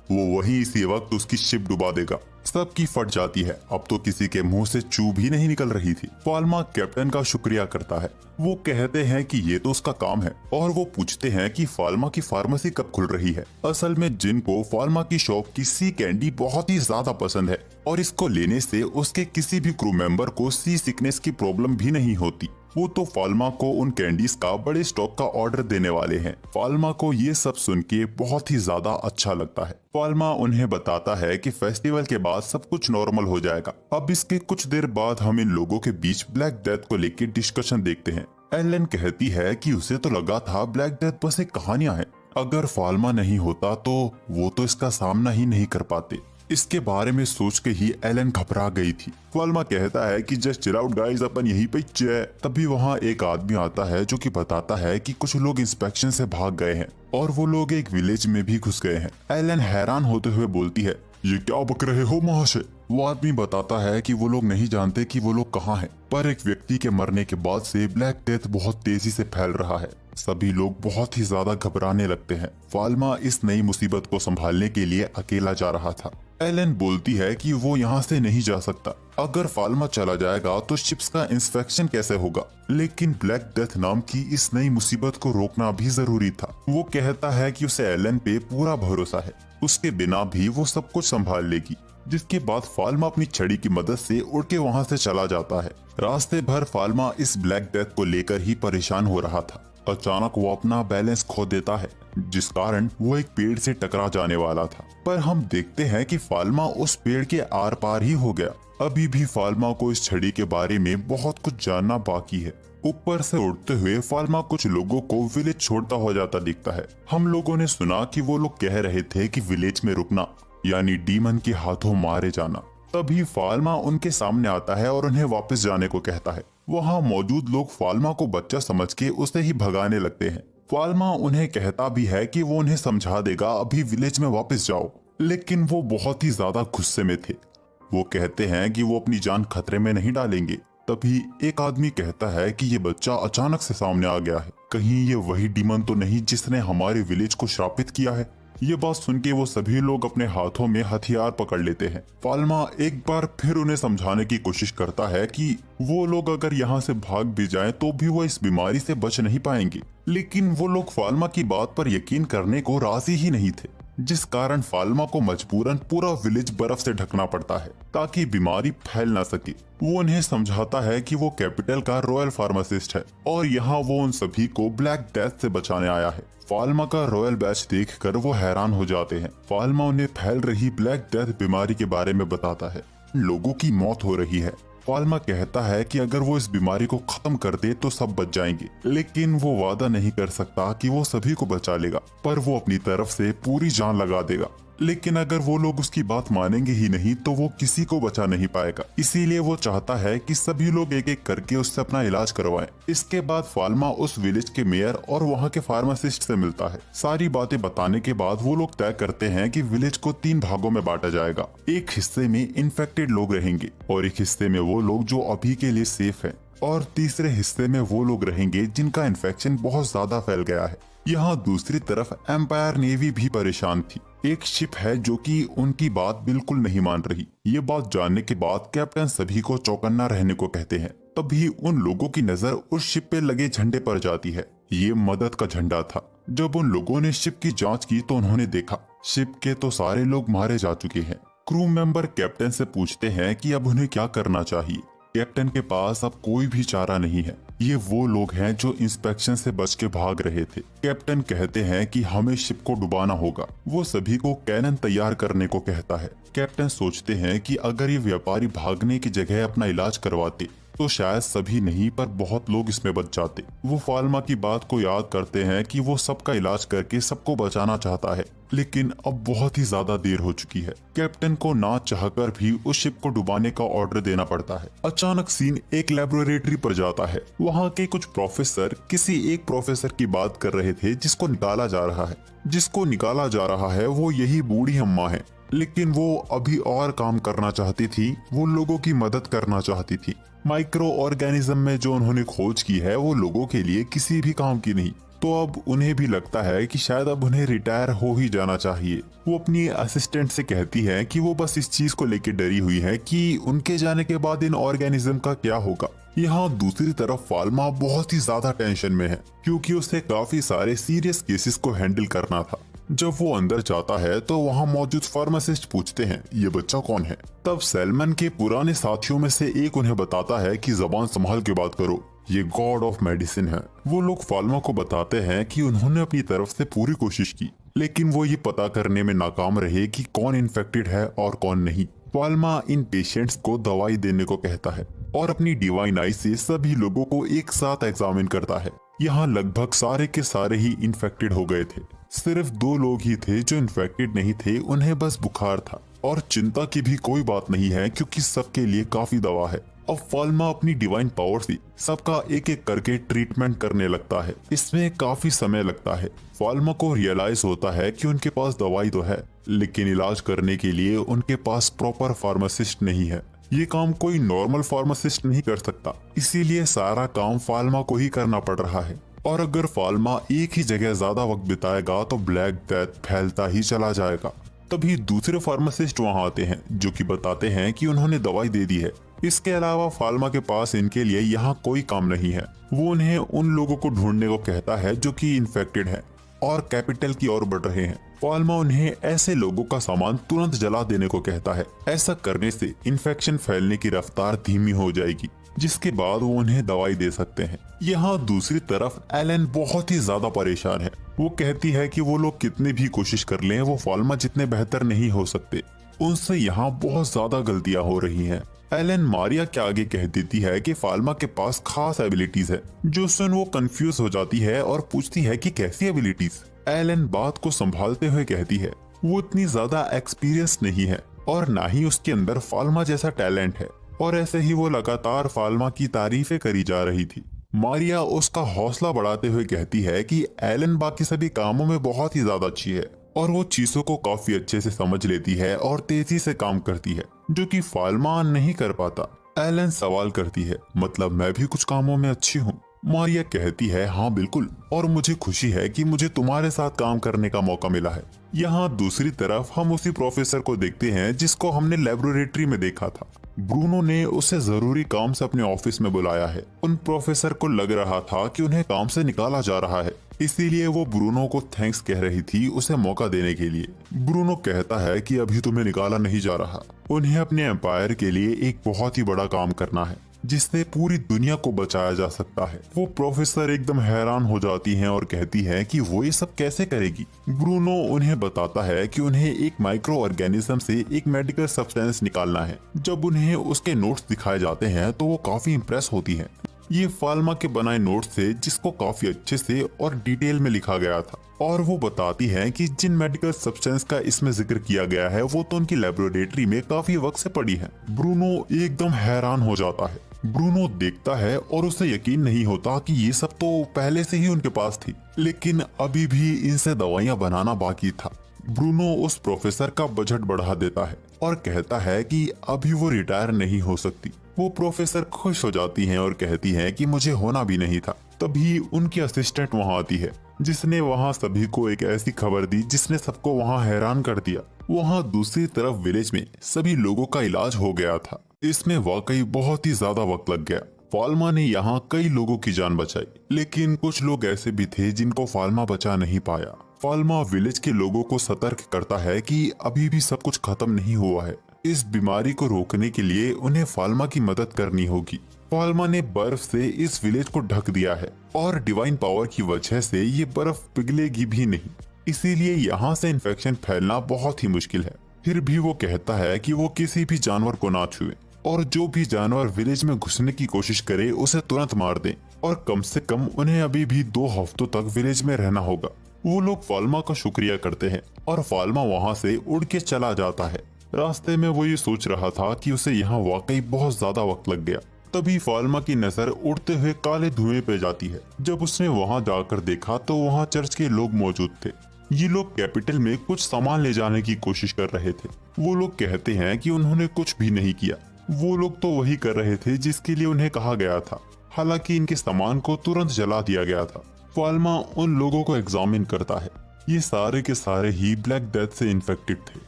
वो वहीं इसी वक्त उसकी शिप डुबा देगा। सबकी फट जाती है। अब तो किसी के मुंह से चू भी नहीं निकल रही थी। फाल्मा कैप्टन का शुक्रिया करता है। वो कहते हैं कि ये तो उसका काम है और वो पूछते हैं कि फाल्मा की फार्मेसी कब खुल रही है। असल में जिन को फाल्मा की शॉप की सी कैंडी बहुत ही ज्यादा पसंद है और इसको लेने से उसके किसी भी क्रू मेंबर को सी सिकनेस की प्रॉब्लम भी नहीं होती। वो तो फाल्मा को उन कैंडीज का बड़े स्टॉक का ऑर्डर देने वाले हैं। फाल्मा को ये सब सुन के बहुत ही ज्यादा अच्छा लगता है। फाल्मा उन्हें बताता है कि फेस्टिवल के बाद सब कुछ नॉर्मल हो जाएगा। अब इसके कुछ देर बाद हम इन लोगों के बीच ब्लैक डेथ को लेकर डिस्कशन देखते हैं। एलन कहती है कि उसे तो लगा था ब्लैक डेथ बस एक कहानियां है, अगर फाल्मा नहीं होता तो वो तो इसका सामना ही नहीं कर पाते। इसके बारे में सोच के ही एलन घबरा गई थी। फाल्मा कहता है कि जस्ट चिल आउट गाइस, अपन यहीं पे है। तभी वहाँ एक आदमी आता है जो कि बताता है कि कुछ लोग इंस्पेक्शन से भाग गए हैं और वो लोग एक विलेज में भी घुस गए हैं। एलन हैरान होते हुए बोलती है, ये क्या बक रहे हो महाशय। वो आदमी बताता है कि वो लोग नहीं जानते कि वो लोग कहाँ हैं, पर एक व्यक्ति के मरने के बाद से ब्लैक डेथ बहुत तेजी से फैल रहा है। सभी लोग बहुत ही ज्यादा घबराने लगते हैं। फाल्मा इस नई मुसीबत को संभालने के लिए अकेला जा रहा था। एलन बोलती है कि वो यहाँ से नहीं जा सकता। अगर फाल्मा चला जाएगा तो शिप्स का इंस्पेक्शन कैसे होगा। लेकिन ब्लैक डेथ नाम की इस नई मुसीबत को रोकना भी जरूरी था। वो कहता है कि उसे एलन पे पूरा भरोसा है, उसके बिना भी वो सब कुछ संभाल लेगी। जिसके बाद फाल्मा अपनी छड़ी की मदद से उड़ के वहाँ से चला जाता है। रास्ते भर फाल्मा इस ब्लैक डेथ को लेकर ही परेशान हो रहा था। अचानक वो अपना बैलेंस खो देता है, जिस कारण वो एक पेड़ से टकरा जाने वाला था। पर हम देखते हैं कि फाल्मा उस पेड़ के आर पार ही हो गया। अभी भी फाल्मा को इस छड़ी के बारे में बहुत कुछ जानना बाकी है। ऊपर से उड़ते हुए फाल्मा कुछ लोगों को विलेज छोड़ता हो जाता दिखता है। हम लोगों ने सुना कि वो लोग कह रहे थे कि विलेज में रुकना यानी डीमन के हाथों मारे जाना। तभी फाल्मा उनके सामने आता है और उन्हें वापस जाने को कहता है। वहाँ मौजूद लोग फाल्मा को बच्चा समझ के उसे ही भगाने लगते हैं। फाल्मा उन्हें कहता भी है कि वो उन्हें समझा देगा, अभी विलेज में वापस जाओ, लेकिन वो बहुत ही ज्यादा गुस्से में थे। वो कहते हैं कि वो अपनी जान खतरे में नहीं डालेंगे। तभी एक आदमी कहता है कि ये बच्चा अचानक से सामने आ गया है, कहीं ये वही डीमन तो नहीं जिसने हमारे विलेज को श्रापित किया है। ये बात सुन के वो सभी लोग अपने हाथों में हथियार पकड़ लेते हैं। फाल्मा एक बार फिर उन्हें समझाने की कोशिश करता है कि वो लोग अगर यहाँ से भाग भी जाएं तो भी वो इस बीमारी से बच नहीं पाएंगे। लेकिन वो लोग फाल्मा की बात पर यकीन करने को राजी ही नहीं थे, जिस कारण फाल्मा को मजबूरन पूरा विलेज बर्फ से ढकना पड़ता है ताकि बीमारी फैल ना सके। वो उन्हें समझाता है कि वो कैपिटल का रॉयल फार्मासिस्ट है और यहाँ वो उन सभी को ब्लैक डेथ से बचाने आया है। फाल्मा का रॉयल बैच देखकर वो हैरान हो जाते हैं। फाल्मा उन्हें फैल रही ब्लैक डेथ बीमारी के बारे में बताता है। लोगों की मौत हो रही है। फाल्मा कहता है कि अगर वो इस बीमारी को खत्म कर दे तो सब बच जाएंगे, लेकिन वो वादा नहीं कर सकता कि वो सभी को बचा लेगा, पर वो अपनी तरफ से पूरी जान लगा देगा। लेकिन अगर वो लोग उसकी बात मानेंगे ही नहीं तो वो किसी को बचा नहीं पाएगा। इसीलिए वो चाहता है कि सभी लोग एक एक करके उससे अपना इलाज करवाएं। इसके बाद फाल्मा उस विलेज के मेयर और वहाँ के फार्मासिस्ट से मिलता है। सारी बातें बताने के बाद वो लोग तय करते हैं कि विलेज को 3 भागों में बांटा जाएगा। एक हिस्से में इन्फेक्टेड लोग रहेंगे और एक हिस्से में वो लोग जो अभी के लिए सेफ है और तीसरे हिस्से में वो लोग रहेंगे जिनका इन्फेक्शन बहुत ज्यादा फैल गया है। यहाँ दूसरी तरफ एम्पायर नेवी भी परेशान थी। एक शिप है जो कि उनकी बात बिल्कुल नहीं मान रही। ये बात जानने के बाद कैप्टन सभी को चौकन्ना रहने को कहते हैं। तभी उन लोगों की नजर उस शिप पे लगे झंडे पर जाती है। ये मदद का झंडा था। जब उन लोगों ने शिप की जांच की तो उन्होंने देखा शिप के तो सारे लोग मारे जा चुके हैं। क्रू मेंबर कैप्टन से पूछते हैं कि अब उन्हें क्या करना चाहिए। कैप्टन के पास अब कोई भी चारा नहीं है। ये वो लोग हैं जो इंस्पेक्शन से बच के भाग रहे थे। कैप्टन कहते हैं कि हमें शिप को डुबाना होगा। वो सभी को कैनन तैयार करने को कहता है। कैप्टन सोचते हैं कि अगर ये व्यापारी भागने की जगह अपना इलाज करवाते तो शायद सभी नहीं पर बहुत लोग इसमें बच जाते। वो फाल्मा की बात को याद करते हैं कि वो सबका इलाज करके सबको बचाना चाहता है, लेकिन अब बहुत ही ज्यादा देर हो चुकी है। कैप्टन को ना चाहकर भी उस शिप को डुबाने का ऑर्डर देना पड़ता है। अचानक सीन एक लेबोरेटरी पर जाता है। वहाँ के कुछ प्रोफेसर किसी एक प्रोफेसर की बात कर रहे थे जिसको निकाला जा रहा है। जिसको निकाला जा रहा है वो यही बूढ़ी अम्मा है, लेकिन वो अभी और काम करना चाहती थी। वो लोगों की मदद करना चाहती थी। माइक्रो ऑर्गेनिज्म में जो उन्होंने खोज की है वो लोगों के लिए किसी भी काम की नहीं। तो अब उन्हें भी लगता है कि शायद अब उन्हें रिटायर हो ही जाना चाहिए। वो अपनी असिस्टेंट से कहती है कि वो बस इस चीज को लेकर डरी हुई है कि उनके जाने के बाद इन ऑर्गेनिज्म का क्या होगा। यहाँ दूसरी तरफ फाल्मा बहुत ही ज्यादा टेंशन में है, क्योंकि उसे काफी सारे सीरियस केसेस को हैंडल करना था। जब वो अंदर जाता है तो वहाँ मौजूद फार्मासिस्ट पूछते हैं ये बच्चा कौन है। तब सैलमन के पुराने साथियों में से एक उन्हें बताता है कि जबान संभाल के बात करो, ये गॉड ऑफ मेडिसिन है। वो लोग फाल्मा को बताते हैं कि उन्होंने अपनी तरफ से पूरी कोशिश की, लेकिन वो ये पता करने में नाकाम रहे कि कौन इन्फेक्टेड है और कौन नहीं। फाल्मा इन पेशेंट्स को दवाई देने को कहता है और अपनी डिवाइन आई से सभी लोगों को एक साथ एग्जामिन करता है। यहाँ लगभग सारे के सारे ही इन्फेक्टेड हो गए थे। सिर्फ 2 लोग ही थे जो इन्फेक्टेड नहीं थे, उन्हें बस बुखार था। और चिंता की भी कोई बात नहीं है क्योंकि सबके लिए काफी दवा है। अब फाल्मा अपनी डिवाइन पावर से सबका एक एक करके ट्रीटमेंट करने लगता है। इसमें काफी समय लगता है। फाल्मा को रियलाइज होता है कि उनके पास दवाई तो है, लेकिन इलाज करने के लिए उनके पास प्रॉपर फार्मासिस्ट नहीं है। ये काम कोई नॉर्मल फार्मासिस्ट नहीं कर सकता, इसीलिए सारा काम फाल्मा को ही करना पड़ रहा है। और अगर फाल्मा एक ही जगह ज्यादा वक्त बिताएगा तो ब्लैक डेथ फैलता ही चला जाएगा। तभी दूसरे फार्मासिस्ट वहां आते हैं जो कि बताते हैं कि उन्होंने दवाई दे दी है। इसके अलावा फाल्मा के पास इनके लिए यहाँ कोई काम नहीं है। वो उन्हें उन लोगों को ढूंढने को कहता है जो कि इन्फेक्टेड है और कैपिटल की ओर बढ़ रहे हैं। फाल्मा उन्हें ऐसे लोगों का सामान तुरंत जला देने को कहता है। ऐसा करने से इन्फेक्शन फैलने की रफ्तार धीमी हो जाएगी, जिसके बाद वो उन्हें दवाई दे सकते हैं। यहाँ दूसरी तरफ एलन बहुत ही ज्यादा परेशान है। वो कहती है कि वो लोग कितनी भी कोशिश कर लें वो फाल्मा जितने बेहतर नहीं हो सकते। उनसे यहाँ बहुत ज्यादा गलतियां हो रही हैं। एलन मारिया के आगे कह देती है कि फाल्मा के पास खास एबिलिटीज है, जो सुन वो कंफ्यूज हो जाती है और पूछती है कि कैसी एबिलिटीज। एलन बात को संभालते हुए कहती है वो इतनी ज्यादा एक्सपीरियंस नहीं है और ना ही उसके अंदर फाल्मा जैसा टैलेंट है। और ऐसे ही वो लगातार फाल्मा की तारीफें करी जा रही थी। मारिया उसका हौसला बढ़ाते हुए कहती है कि एलन बाकी सभी कामों में बहुत ही ज्यादा अच्छी है और वो चीजों को काफी अच्छे से समझ लेती है और तेजी से काम करती है, जो कि फाल्मा नहीं कर पाता। एलन सवाल करती है मतलब मैं भी कुछ कामों में अच्छी हूँ। मारिया कहती है हाँ बिल्कुल, और मुझे खुशी है कि मुझे तुम्हारे साथ काम करने का मौका मिला है। यहाँ दूसरी तरफ हम उसी प्रोफेसर को देखते हैं जिसको हमने लेबोरेटरी में देखा था। ब्रूनो ने उसे जरूरी काम से अपने ऑफिस में बुलाया है। उन प्रोफेसर को लग रहा था कि उन्हें काम से निकाला जा रहा है, इसीलिए वो ब्रूनो को थैंक्स कह रही थी उसे मौका देने के लिए। ब्रूनो कहता है कि अभी तुम्हें निकाला नहीं जा रहा, उन्हें अपने एम्पायर के लिए एक बहुत ही बड़ा काम करना है जिससे पूरी दुनिया को बचाया जा सकता है। वो प्रोफेसर एकदम हैरान हो जाती हैं और कहती है कि वो ये सब कैसे करेगी। ब्रूनो उन्हें बताता है कि उन्हें एक माइक्रो ऑर्गेनिज्म से एक मेडिकल सब्सटेंस निकालना है। जब उन्हें उसके नोट्स दिखाए जाते हैं तो वो काफी इम्प्रेस होती है। ये फाल्मा के बनाए नोट्स थे जिसको काफी अच्छे से और डिटेल में लिखा गया था, और वो बताती है कि जिन मेडिकल सब्सटेंस का इसमें जिक्र किया गया है वो तो उनकी लेबोरेटरी में काफी वक्त से पड़ी है। ब्रूनो एकदम हैरान हो जाता है। ब्रूनो देखता है और उसे यकीन नहीं होता कि ये सब तो पहले से ही उनके पास थी, लेकिन अभी भी इनसे दवाइयां बनाना बाकी था। ब्रूनो उस प्रोफेसर का बजट बढ़ा देता है और कहता है कि अभी वो रिटायर नहीं हो सकती। वो प्रोफेसर खुश हो जाती हैं और कहती हैं कि मुझे होना भी नहीं था। तभी उनकी असिस्टेंट वहां आती है जिसने वहां सभी को एक ऐसी खबर दी जिसने सबको वहां हैरान कर दिया। वहां दूसरी तरफ विलेज में सभी लोगों का इलाज हो गया था। इसमें वाकई बहुत ही ज्यादा वक्त लग गया। फाल्मा ने यहाँ कई लोगों की जान बचाई, लेकिन कुछ लोग ऐसे भी थे जिनको फाल्मा बचा नहीं पाया। फाल्मा विलेज के लोगों को सतर्क करता है कि अभी भी सब कुछ खत्म नहीं हुआ है। इस बीमारी को रोकने के लिए उन्हें फाल्मा की मदद करनी होगी। फाल्मा ने बर्फ से इस विलेज को ढक दिया है और डिवाइन पावर की वजह से ये बर्फ पिघलेगी भी नहीं, इसीलिए यहाँ से इन्फेक्शन फैलना बहुत ही मुश्किल है। फिर भी वो कहता है कि वो किसी भी जानवर को ना छुए और जो भी जानवर विलेज में घुसने की कोशिश करे उसे तुरंत मार दें और कम से कम उन्हें अभी भी 2 हफ्तों तक विलेज में रहना होगा। वो लोग फाल्मा का शुक्रिया करते हैं और फाल्मा वहाँ से उड़ के चला जाता है। रास्ते में वो ये सोच रहा था कि उसे यहाँ वाकई बहुत ज्यादा वक्त लग गया। तभी फाल्मा की नजर उड़ते हुए काले धुएं पे जाती है। जब उसने वहाँ जाकर देखा तो वहाँ चर्च के लोग मौजूद थे। ये लोग कैपिटल में कुछ सामान ले जाने की कोशिश कर रहे थे। वो लोग कहते हैं कि उन्होंने कुछ भी नहीं किया, वो लोग तो वही कर रहे थे जिसके लिए उन्हें कहा गया था। हालांकि इनके सामान को तुरंत जला दिया गया था। फाल्मा उन लोगों को एग्जामिन करता है। ये सारे के सारे ही ब्लैक डेथ से इन्फेक्टेड थे।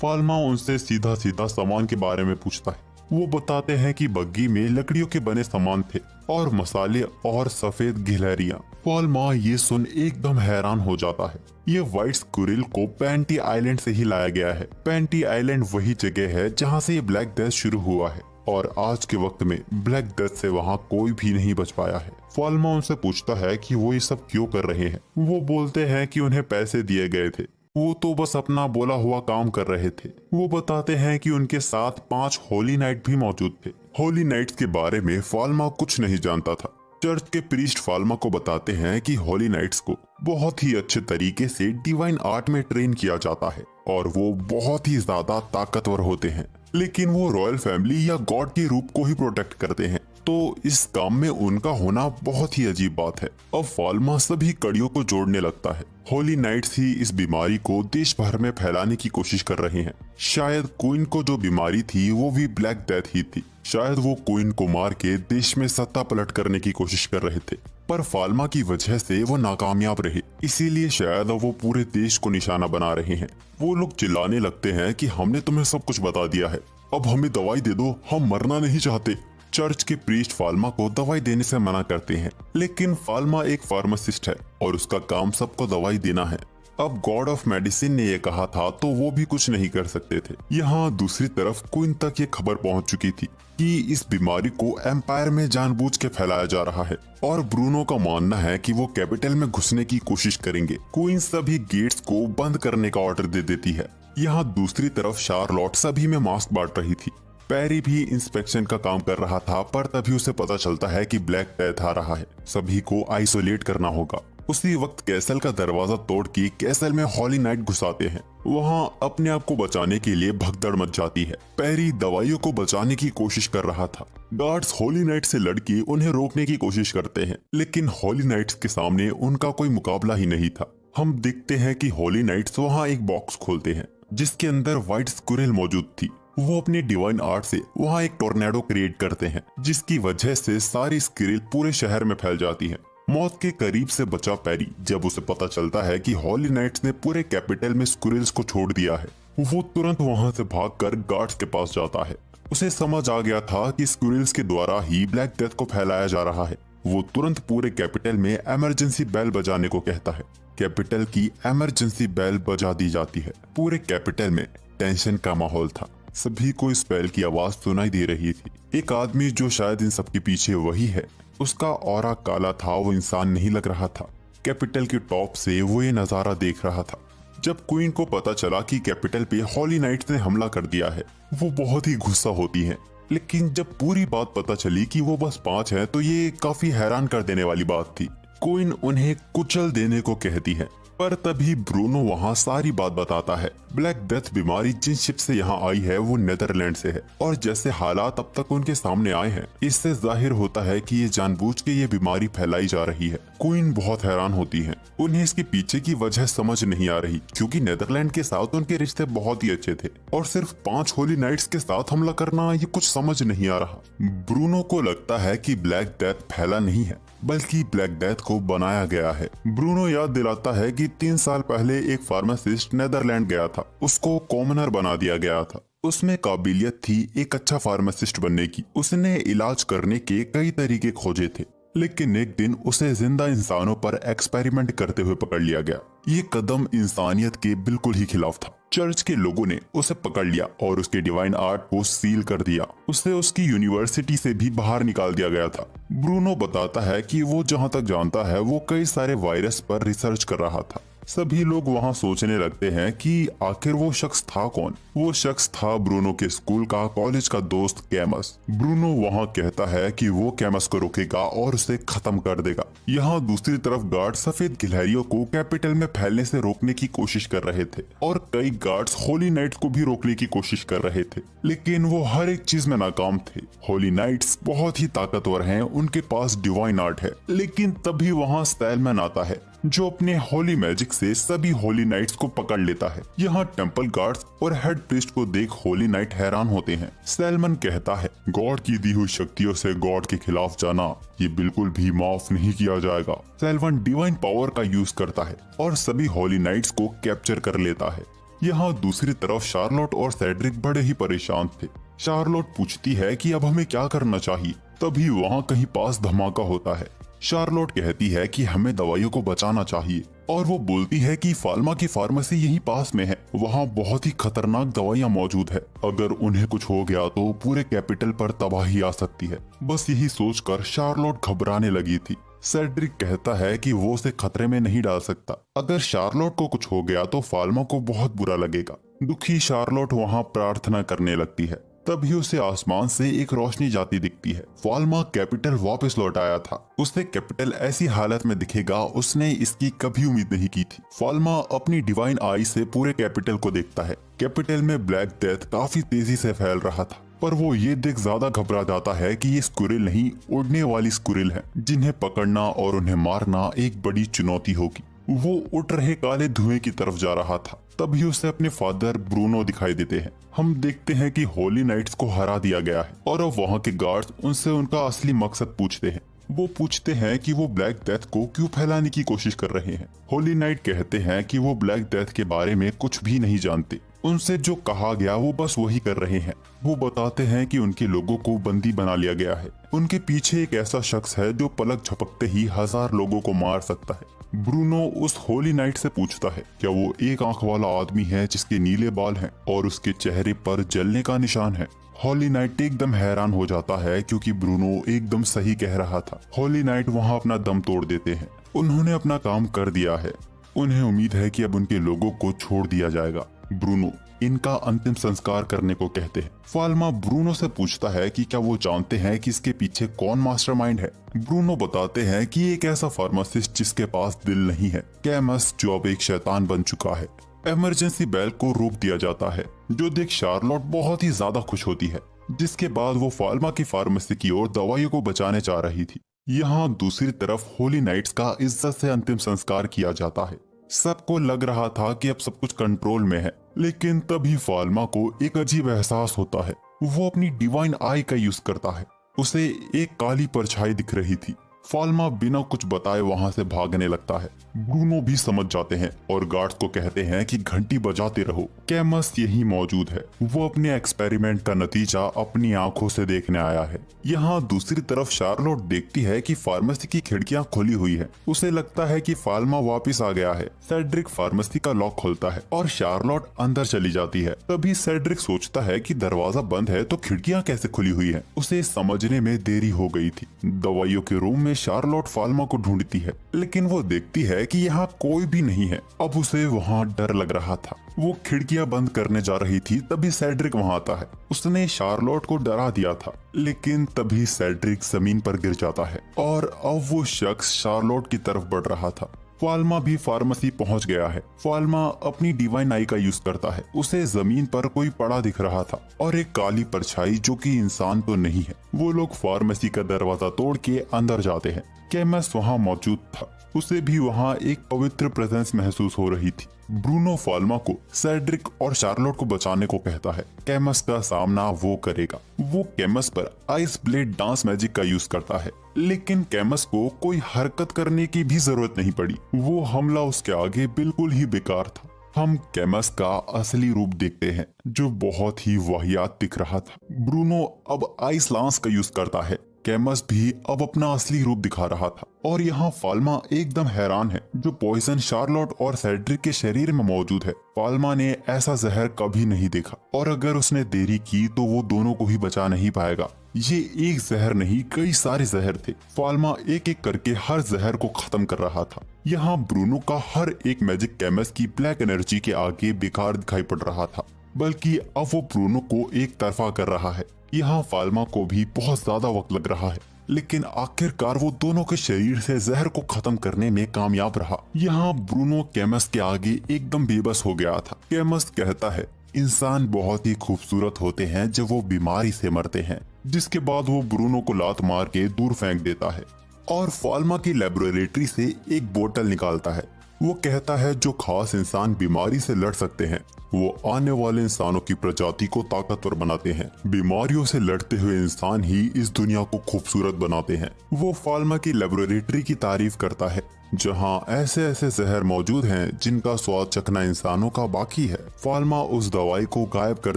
फाल्मा उनसे सीधा सीधा सामान के बारे में पूछता है। वो बताते हैं कि बग्गी में लकड़ियों के बने सामान थे और मसाले और सफेद गिलहरियां। फाल्मा ये सुन एकदम हैरान हो जाता है। ये व्हाइट स्क्विरल को पैंटी आइलैंड से ही लाया गया है। पैंटी आइलैंड वही जगह है जहाँ से ये ब्लैक डेथ शुरू हुआ है और आज के वक्त में ब्लैक डेथ से वहाँ कोई भी नहीं बच पाया है। फाल्मा उनसे पूछता है कि वो ये सब क्यों कर रहे हैं। वो बोलते हैं कि उन्हें पैसे दिए गए थे, वो तो बस अपना बोला हुआ काम कर रहे थे। वो बताते हैं कि उनके साथ 5 होली नाइट भी मौजूद थे। होली नाइट्स के बारे में फाल्मा कुछ नहीं जानता था। चर्च के प्रीस्ट फाल्मा को बताते हैं कि होली नाइट्स को बहुत ही अच्छे तरीके से डिवाइन आर्ट में ट्रेन किया जाता है और वो बहुत ही ज्यादा ताकतवर होते हैं, लेकिन वो रॉयल फैमिली या गॉड के रूप को ही प्रोटेक्ट करते हैं, तो इस काम में उनका होना बहुत ही अजीब बात है। अब फाल्मा सभी कड़ियों को जोड़ने लगता है। होली नाइट्स ही इस बीमारी को देश भर में फैलाने की कोशिश कर रहे हैं। शायद क्वीन को जो बीमारी थी वो भी ब्लैक डेथ ही थी। शायद वो क्वीन को मार के देश में सत्ता पलट करने की कोशिश कर रहे थे, पर फाल्मा की वजह से वो नाकामयाब रहे, इसीलिए शायद वो पूरे देश को निशाना बना रहे हैं। वो लोग चिल्लाने लगते हैं कि हमने तुम्हें सब कुछ बता दिया है, अब हमें दवाई दे दो, हम मरना नहीं चाहते। चर्च के प्रीस्ट फाल्मा को दवाई देने से मना करते हैं, लेकिन फाल्मा एक फार्मासिस्ट है और उसका काम सबको दवाई देना है। अब गॉड ऑफ मेडिसिन ने ये कहा था तो वो भी कुछ नहीं कर सकते थे। यहाँ दूसरी तरफ क्वीन तक ये खबर पहुंच चुकी थी कि इस बीमारी को एम्पायर में जानबूझ के फैलाया जा रहा है और ब्रूनो का मानना है कि वो कैपिटल में घुसने की कोशिश करेंगे। क्वीन सभी गेट्स को बंद करने का ऑर्डर दे देती है। यहाँ दूसरी तरफ शार्लॉट सभी में मास्क बांट रही थी। पैरी भी इंस्पेक्शन का काम कर रहा था, पर तभी उसे पता चलता है कि ब्लैक डेथ आ रहा है, सभी को आइसोलेट करना होगा। उसी वक्त कैसल का दरवाजा तोड़ के कैसल में हॉली नाइट घुसाते हैं। वहाँ अपने आप को बचाने के लिए भगदड़ मच जाती है। पैरी दवाइयों को बचाने की कोशिश कर रहा था। गार्ड्स हॉली नाइट से लड़के उन्हें रोकने की कोशिश करते हैं, लेकिन हॉली नाइट्स के सामने उनका कोई मुकाबला ही नहीं था। हम देखते हैं कि हॉली नाइट्स वहाँ एक बॉक्स खोलते हैं जिसके अंदर व्हाइट स्क्विरल मौजूद थी। वो अपने डिवाइन आर्ट से वहाँ एक टोर्नेडो क्रिएट करते हैं, जिसकी वजह से सारी स्क्विरल पूरे शहर में फैल जाती है। मौत के करीब से बचा पैरी जब उसे पता चलता है कि हॉली नाइट्स ने पूरे कैपिटल में स्क्विरल्स को छोड़ दिया है, वो तुरंत वहाँ से भागकर गार्ड्स के पास जाता है। उसे समझ आ गया था कि स्क्विरल्स के द्वारा ही ब्लैक डेथ को फैलाया जा रहा है। वो तुरंत पूरे कैपिटल में इमरजेंसी बेल बजाने को कहता है। कैपिटल की इमरजेंसी बेल बजा दी जाती है। पूरे कैपिटल में टेंशन का माहौल था। सभी को इस बेल की आवाज सुनाई दे रही थी। एक आदमी जो शायद इन सब के पीछे वही है, उसका ऑरा काला था, वो इंसान नहीं लग रहा था। कैपिटल के टॉप से वो ये नजारा देख रहा था। जब क्वीन को पता चला कि कैपिटल पे हॉली नाइट्स ने हमला कर दिया है, वो बहुत ही गुस्सा होती है। लेकिन जब पूरी बात पता चली कि वो बस 5 हैं, तो ये काफी हैरान कर देने वाली बात थी। क्वीन उन्हें कुचल देने को कहती है, पर तभी ब्रूनो वहाँ सारी बात बताता है। ब्लैक डेथ बीमारी जिन शिप से यहाँ आई है वो नेदरलैंड से है, और जैसे हालात अब तक उनके सामने आए हैं, इससे जाहिर होता है कि ये जानबूझ के ये बीमारी फैलाई जा रही है। क्वीन बहुत हैरान होती है। उन्हें इसके पीछे की वजह समझ नहीं आ रही, क्योंकि नेदरलैंड के साथ उनके रिश्ते बहुत ही अच्छे थे और सिर्फ 5 होली नाइट्स के साथ हमला करना ये कुछ समझ नहीं आ रहा। ब्रूनो को लगता है कि ब्लैक डेथ फैला नहीं है, बल्कि ब्लैक डेथ को बनाया गया है। ब्रूनो याद दिलाता है कि 3 साल पहले एक फार्मासिस्ट नेदरलैंड गया था, उसको कॉमनर बना दिया गया था। उसमें काबिलियत थी एक अच्छा फार्मासिस्ट बनने की। उसने इलाज करने के कई तरीके खोजे थे, लेकिन एक दिन उसे जिंदा इंसानों पर एक्सपेरिमेंट करते हुए पकड़ लिया गया। ये कदम इंसानियत के बिल्कुल ही खिलाफ था। चर्च के लोगों ने उसे पकड़ लिया और उसके डिवाइन आर्ट को सील कर दिया। उसे उसकी यूनिवर्सिटी से भी बाहर निकाल दिया गया था। ब्रूनो बताता है कि वो जहाँ तक जानता है वो कई सारे वायरस पर रिसर्च कर रहा था। सभी लोग वहाँ सोचने लगते हैं कि आखिर वो शख्स था कौन। वो शख्स था ब्रूनो के स्कूल का कॉलेज का दोस्त कैमस। ब्रूनो वहाँ कहता है कि वो कैमस को रोकेगा और उसे खत्म कर देगा। यहाँ दूसरी तरफ गार्ड सफेद गिलहरियों को कैपिटल में फैलने से रोकने की कोशिश कर रहे थे और कई गार्ड्स होली नाइट्स को भी रोकने की कोशिश कर रहे थे, लेकिन वो हर एक चीज में नाकाम थे। होली नाइट्स बहुत ही ताकतवर हैं, उनके पास डिवाइन आर्ट है, लेकिन तभी वहाँ सैलमैन आता है जो अपने होली मैजिक से सभी होली नाइट्स को पकड़ लेता है। यहाँ टेंपल गार्ड्स और हेड प्रीस्ट को देख होली नाइट हैरान होते हैं। सैलमन कहता है, गॉड की दी हुई शक्तियों से गॉड के खिलाफ जाना ये बिल्कुल भी माफ नहीं किया जाएगा। सैलमन डिवाइन पावर का यूज करता है और सभी होली नाइट्स को कैप्चर कर लेता है। यहाँ दूसरी तरफ शार्लोट और सेड्रिक बड़े ही परेशान थे। शार्लोट पूछती है कि अब हमें क्या करना चाहिए। तभी वहाँ कहीं पास धमाका होता है। शार्लोट कहती है कि हमें दवाइयों को बचाना चाहिए और वो बोलती है कि फाल्मा की फार्मेसी यहीं पास में है, वहाँ बहुत ही खतरनाक दवाइयाँ मौजूद है। अगर उन्हें कुछ हो गया तो पूरे कैपिटल पर तबाही आ सकती है। बस यही सोचकर शार्लोट घबराने लगी थी। सेड्रिक कहता है कि वो उसे खतरे में नहीं डाल सकता। अगर शार्लोट को कुछ हो गया तो फाल्मा को बहुत बुरा लगेगा। दुखी शार्लोट वहाँ प्रार्थना करने लगती है। तभी उसे आसमान से एक रोशनी जाती दिखती है। फाल्मा कैपिटल वापस लौट आया था। उसे कैपिटल ऐसी हालत में दिखेगा उसने इसकी कभी उम्मीद नहीं की थी। फाल्मा अपनी डिवाइन आई से पूरे कैपिटल को देखता है। कैपिटल में ब्लैक डेथ काफी तेजी से फैल रहा था, पर वो ये देख ज्यादा घबरा जाता है कि ये स्क्विरल नहीं, उड़ने वाली स्क्विरल है, जिन्हें पकड़ना और उन्हें मारना एक बड़ी चुनौती होगी। वो उठ रहे काले धुएं की तरफ जा रहा था। तभी उसे अपने फादर ब्रूनो दिखाई देते हैं। हम देखते हैं कि होली नाइट्स को हरा दिया गया है और अब वहाँ के गार्ड्स उनसे उनका असली मकसद पूछते हैं। वो पूछते हैं कि वो ब्लैक डेथ को क्यों फैलाने की कोशिश कर रहे हैं। होली नाइट कहते हैं कि वो ब्लैक डेथ के बारे में कुछ भी नहीं जानते। उनसे जो कहा गया वो बस वही कर रहे हैं। वो बताते हैं कि उनके लोगों को बंदी बना लिया गया है। उनके पीछे एक ऐसा शख्स है जो पलक झपकते ही 1000 लोगों को मार सकता है। ब्रूनो उस होली नाइट से पूछता है, क्या वो एक आंख वाला आदमी है जिसके नीले बाल हैं और उसके चेहरे पर जलने का निशान है। होली नाइट एकदम हैरान हो जाता है क्योंकि ब्रूनो एकदम सही कह रहा था। होली नाइट वहाँ अपना दम तोड़ देते हैं। उन्होंने अपना काम कर दिया है। उन्हें उम्मीद है कि अब उनके लोगों को छोड़ दिया जाएगा। ब्रूनो इनका अंतिम संस्कार करने को कहते हैं। फाल्मा ब्रूनो से पूछता है कि क्या वो जानते हैं कि इसके पीछे कौन मास्टरमाइंड है। ब्रूनो बताते हैं कि एक ऐसा फार्मासिस्ट जिसके पास दिल नहीं है, कैमस, जो अब एक शैतान बन चुका है। इमरजेंसी बेल को रोक दिया जाता है, जो देख शार्लोट बहुत ही ज्यादा खुश होती है, जिसके बाद वो फाल्मा की फार्मेसी की ओर दवाइयों को बचाने जा रही थी। यहाँ दूसरी तरफ होली नाइट्स का इज्जत से अंतिम संस्कार किया जाता है। सबको लग रहा था कि अब सब कुछ कंट्रोल में है, लेकिन तभी फाल्मा को एक अजीब एहसास होता है। वो अपनी डिवाइन आई का यूज करता है। उसे एक काली परछाई दिख रही थी। फाल्मा बिना कुछ बताए वहां से भागने लगता है। ब्रूनो भी समझ जाते हैं और गार्ड्स को कहते हैं कि घंटी बजाते रहो, कैमस यही मौजूद है। वो अपने एक्सपेरिमेंट का नतीजा अपनी आंखों से देखने आया है। यहाँ दूसरी तरफ शार्लोट देखती है कि फार्मेसी की खिड़कियां खुली हुई है। उसे लगता है कि फाल्मा वापस आ गया है। सेड्रिक फार्मेसी का लॉक खोलता है और शार्लोट अंदर चली जाती है। तभी सेड्रिक सोचता है कि दरवाजा बंद है तो खिड़कियां कैसे खुली हुई है। उसे समझने में देरी हो गई थी। दवाइयों के रूम में शार्लोट फाल्मा को ढूंढती है, लेकिन वो देखती है कि यहाँ कोई भी नहीं है। अब उसे वहाँ डर लग रहा था। वो खिड़कियां बंद करने जा रही थी, तभी सेड्रिक वहाँ आता है। उसने शार्लोट को डरा दिया था, लेकिन तभी सेड्रिक जमीन पर गिर जाता है और अब वो शख्स शार्लोट की तरफ बढ़ रहा था। फाल्मा भी फार्मेसी पहुंच गया है। फाल्मा अपनी डिवाइन आई का यूज करता है। उसे जमीन पर कोई पड़ा दिख रहा था और एक काली परछाई जो कि इंसान तो नहीं है। वो लोग फार्मेसी का दरवाजा तोड़ के अंदर जाते हैं। कैमस वहाँ मौजूद था। उसे भी वहाँ एक पवित्र प्रेजेंस महसूस हो रही थी। ब्रूनो फाल्मा को सेड्रिक और शार्लोट को बचाने को कहता है। कैमस का सामना वो करेगा। वो कैमस पर आइस ब्लेड डांस मैजिक का यूज करता है, लेकिन कैमस को कोई हरकत करने की भी जरूरत नहीं पड़ी। वो हमला उसके आगे बिल्कुल ही बेकार था। हम कैमस का असली रूप देखते हैं, जो बहुत ही वाहियात दिख रहा था। ब्रूनो अब आइस लांस का यूज करता है। कैमस भी अब अपना असली रूप दिखा रहा था। और यहाँ फाल्मा एकदम हैरान है, जो पॉइजन शार्लोट और सेड्रिक के शरीर में मौजूद है। फाल्मा ने ऐसा जहर कभी नहीं देखा, और अगर उसने देरी की तो वो दोनों को ही बचा नहीं पाएगा। ये एक जहर नहीं, कई सारे जहर थे। फाल्मा एक एक करके हर जहर को खत्म कर रहा था। यहाँ ब्रूनो का हर एक मैजिक कैमस की ब्लैक एनर्जी के आगे बेकार दिखाई पड़ रहा था, बल्कि अब वो ब्रूनो को एक तरफा कर रहा है। यहाँ फाल्मा को भी बहुत ज्यादा वक्त लग रहा है, लेकिन आखिरकार वो दोनों के शरीर से जहर को खत्म करने में कामयाब रहा। यहाँ ब्रूनो कैमस के आगे एकदम बेबस हो गया था। कैमस कहता है, इंसान बहुत ही खूबसूरत होते हैं जब वो बीमारी से मरते हैं, जिसके बाद वो ब्रूनो को लात मार के दूर फेंक देता है और फाल्मा की लेबोरेटरी से एक बोतल निकालता है। वो कहता है, जो खास इंसान बीमारी से लड़ सकते हैं वो आने वाले इंसानों की प्रजाति को ताकतवर बनाते हैं। बीमारियों से लड़ते हुए इंसान ही इस दुनिया को खूबसूरत बनाते हैं। वो फाल्मा की लेबोरेटरी की तारीफ करता है, जहां ऐसे ऐसे जहर मौजूद हैं जिनका स्वाद चखना इंसानों का बाकी है। फाल्मा उस दवाई को गायब कर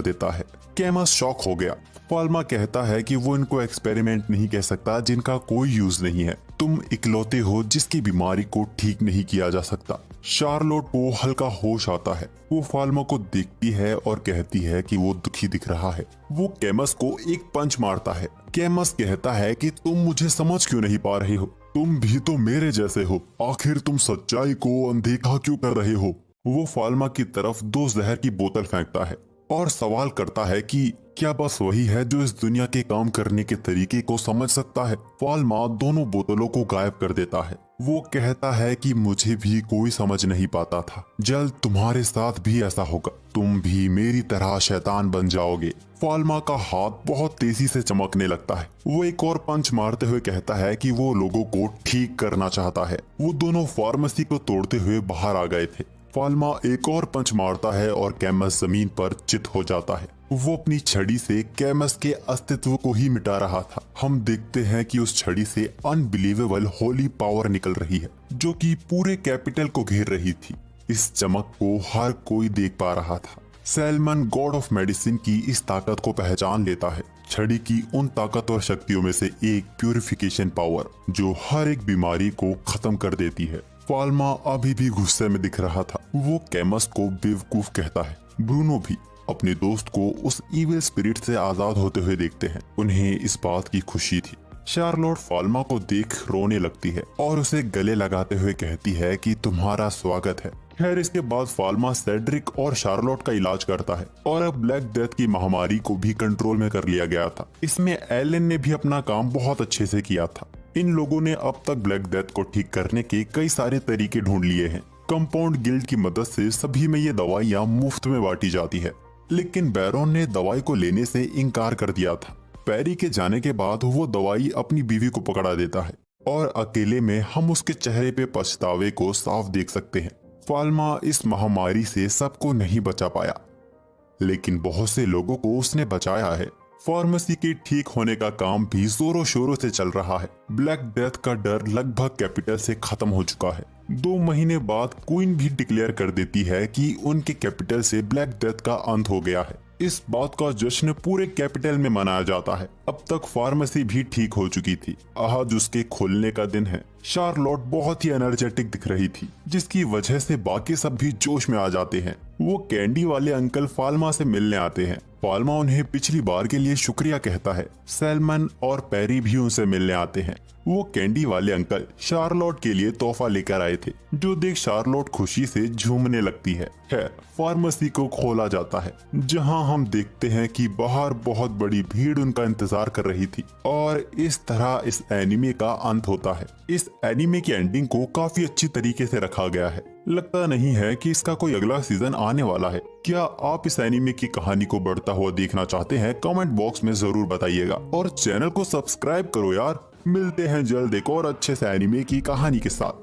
देता है। कैमस शॉक हो गया। फाल्मा कहता है कि वो इनको एक्सपेरिमेंट नहीं कह सकता जिनका कोई यूज नहीं है। तुम इकलौते हो जिसकी बीमारी को ठीक नहीं किया जा सकता। शार्लोट को हल्का होश आता है। वो फाल्मा को देखती है और कहती है कि वो दुखी दिख रहा है। वो कैमस को एक पंच मारता है। कैमस कहता है कि तुम मुझे समझ क्यों नहीं पा रहे हो, तुम भी तो मेरे जैसे हो, आखिर तुम सच्चाई को अनदेखा क्यों कर रहे हो। वो फाल्मा की तरफ 2 जहर की बोतल फेंकता है और सवाल करता है कि क्या बस वही है जो इस दुनिया के काम करने के तरीके को समझ सकता है। फाल्मा दोनों बोतलों को गायब कर देता है। वो कहता है कि मुझे भी कोई समझ नहीं पाता था, जल्द तुम्हारे साथ भी ऐसा होगा, तुम भी मेरी तरह शैतान बन जाओगे। फाल्मा का हाथ बहुत तेजी से चमकने लगता है। वो एक और पंच मारते हुए कहता है कि वो लोगों को ठीक करना चाहता है। वो दोनों फार्मेसी को तोड़ते हुए बाहर आ गए थे। फाल्मा एक और पंच मारता है और कैमस जमीन पर चित हो जाता है। वो अपनी छड़ी से कैमस के अस्तित्व को ही मिटा रहा था। हम देखते हैं कि उस छड़ी से अनबिलीवेबल होली पावर निकल रही है, जो कि पूरे कैपिटल को घेर रही थी। इस चमक को हर कोई देख पा रहा था। सैलमन गॉड ऑफ मेडिसिन की इस ताकत को पहचान लेता है। छड़ी की उन ताकतवर शक्तियों में से एक प्यूरिफिकेशन पावर, जो हर एक बीमारी को खत्म कर देती है। फाल्मा अभी भी गुस्से में दिख रहा था। वो कैमस को बेवकूफ कहता है। ब्रूनो भी अपने दोस्त को उस इविल स्पिरिट से आजाद होते हुए देखते हैं। उन्हें इस बात की खुशी थी। शार्लोट फाल्मा को देख रोने लगती है और उसे गले लगाते हुए कहती है कि तुम्हारा स्वागत है। खैर, इसके बाद फाल्मा सेड्रिक और शार्लोट का इलाज करता है और अब ब्लैक डेथ की महामारी को भी कंट्रोल में कर लिया गया था। इसमें एलन ने भी अपना काम बहुत अच्छे से किया था। इन लोगों ने अब तक ब्लैक डेथ को ठीक करने के कई सारे तरीके ढूंढ लिए हैं। कंपाउंड गिल्ड की मदद से सभी में ये दवाइयाँ मुफ्त में बांटी जाती है, लेकिन बैरोन ने दवाई को लेने से इनकार कर दिया था। पैरी के जाने के बाद वो दवाई अपनी बीवी को पकड़ा देता है और अकेले में हम उसके चेहरे पे पछतावे को साफ देख सकते हैं। फाल्मा इस महामारी से सबको नहीं बचा पाया, लेकिन बहुत से लोगों को उसने बचाया है। फार्मेसी के ठीक होने का काम भी जोरों शोरों से चल रहा है। ब्लैक डेथ का डर लगभग कैपिटल से खत्म हो चुका है। 2 महीने बाद क्वीन भी डिक्लेयर कर देती है कि उनके कैपिटल से ब्लैक डेथ का अंत हो गया है। इस बात का जश्न पूरे कैपिटल में मनाया जाता है। अब तक फार्मेसी भी ठीक हो चुकी थी। आज उसके खुलने का दिन है। शार्लोट बहुत ही एनर्जेटिक दिख रही थी, जिसकी वजह से बाकी सब भी जोश में आ जाते हैं। वो कैंडी वाले अंकल फाल्मा से मिलने आते हैं। फाल्मा उन्हें पिछली बार के लिए शुक्रिया कहता है। सैलमन और पैरी भी उनसे मिलने आते हैं। वो कैंडी वाले अंकल शार्लोट के लिए तोहफा लेकर आए थे, जो देख शार्लोट खुशी से झूमने लगती है। फार्मेसी को खोला जाता है, जहां हम देखते हैं कि बाहर बहुत बड़ी भीड़ उनका इंतजार कर रही थी। और इस तरह इस एनिमे का अंत होता है। इस एनिमे की एंडिंग को काफी अच्छी तरीके से रखा गया है। लगता नहीं है कि इसका कोई अगला सीजन आने वाला है। क्या आप इस एनिमे की कहानी को बढ़ता हुआ देखना चाहते हैं? कमेंट बॉक्स में जरूर बताइएगा और चैनल को सब्सक्राइब करो यार। मिलते हैं जल्द एक और अच्छे से एनिमे की कहानी के साथ।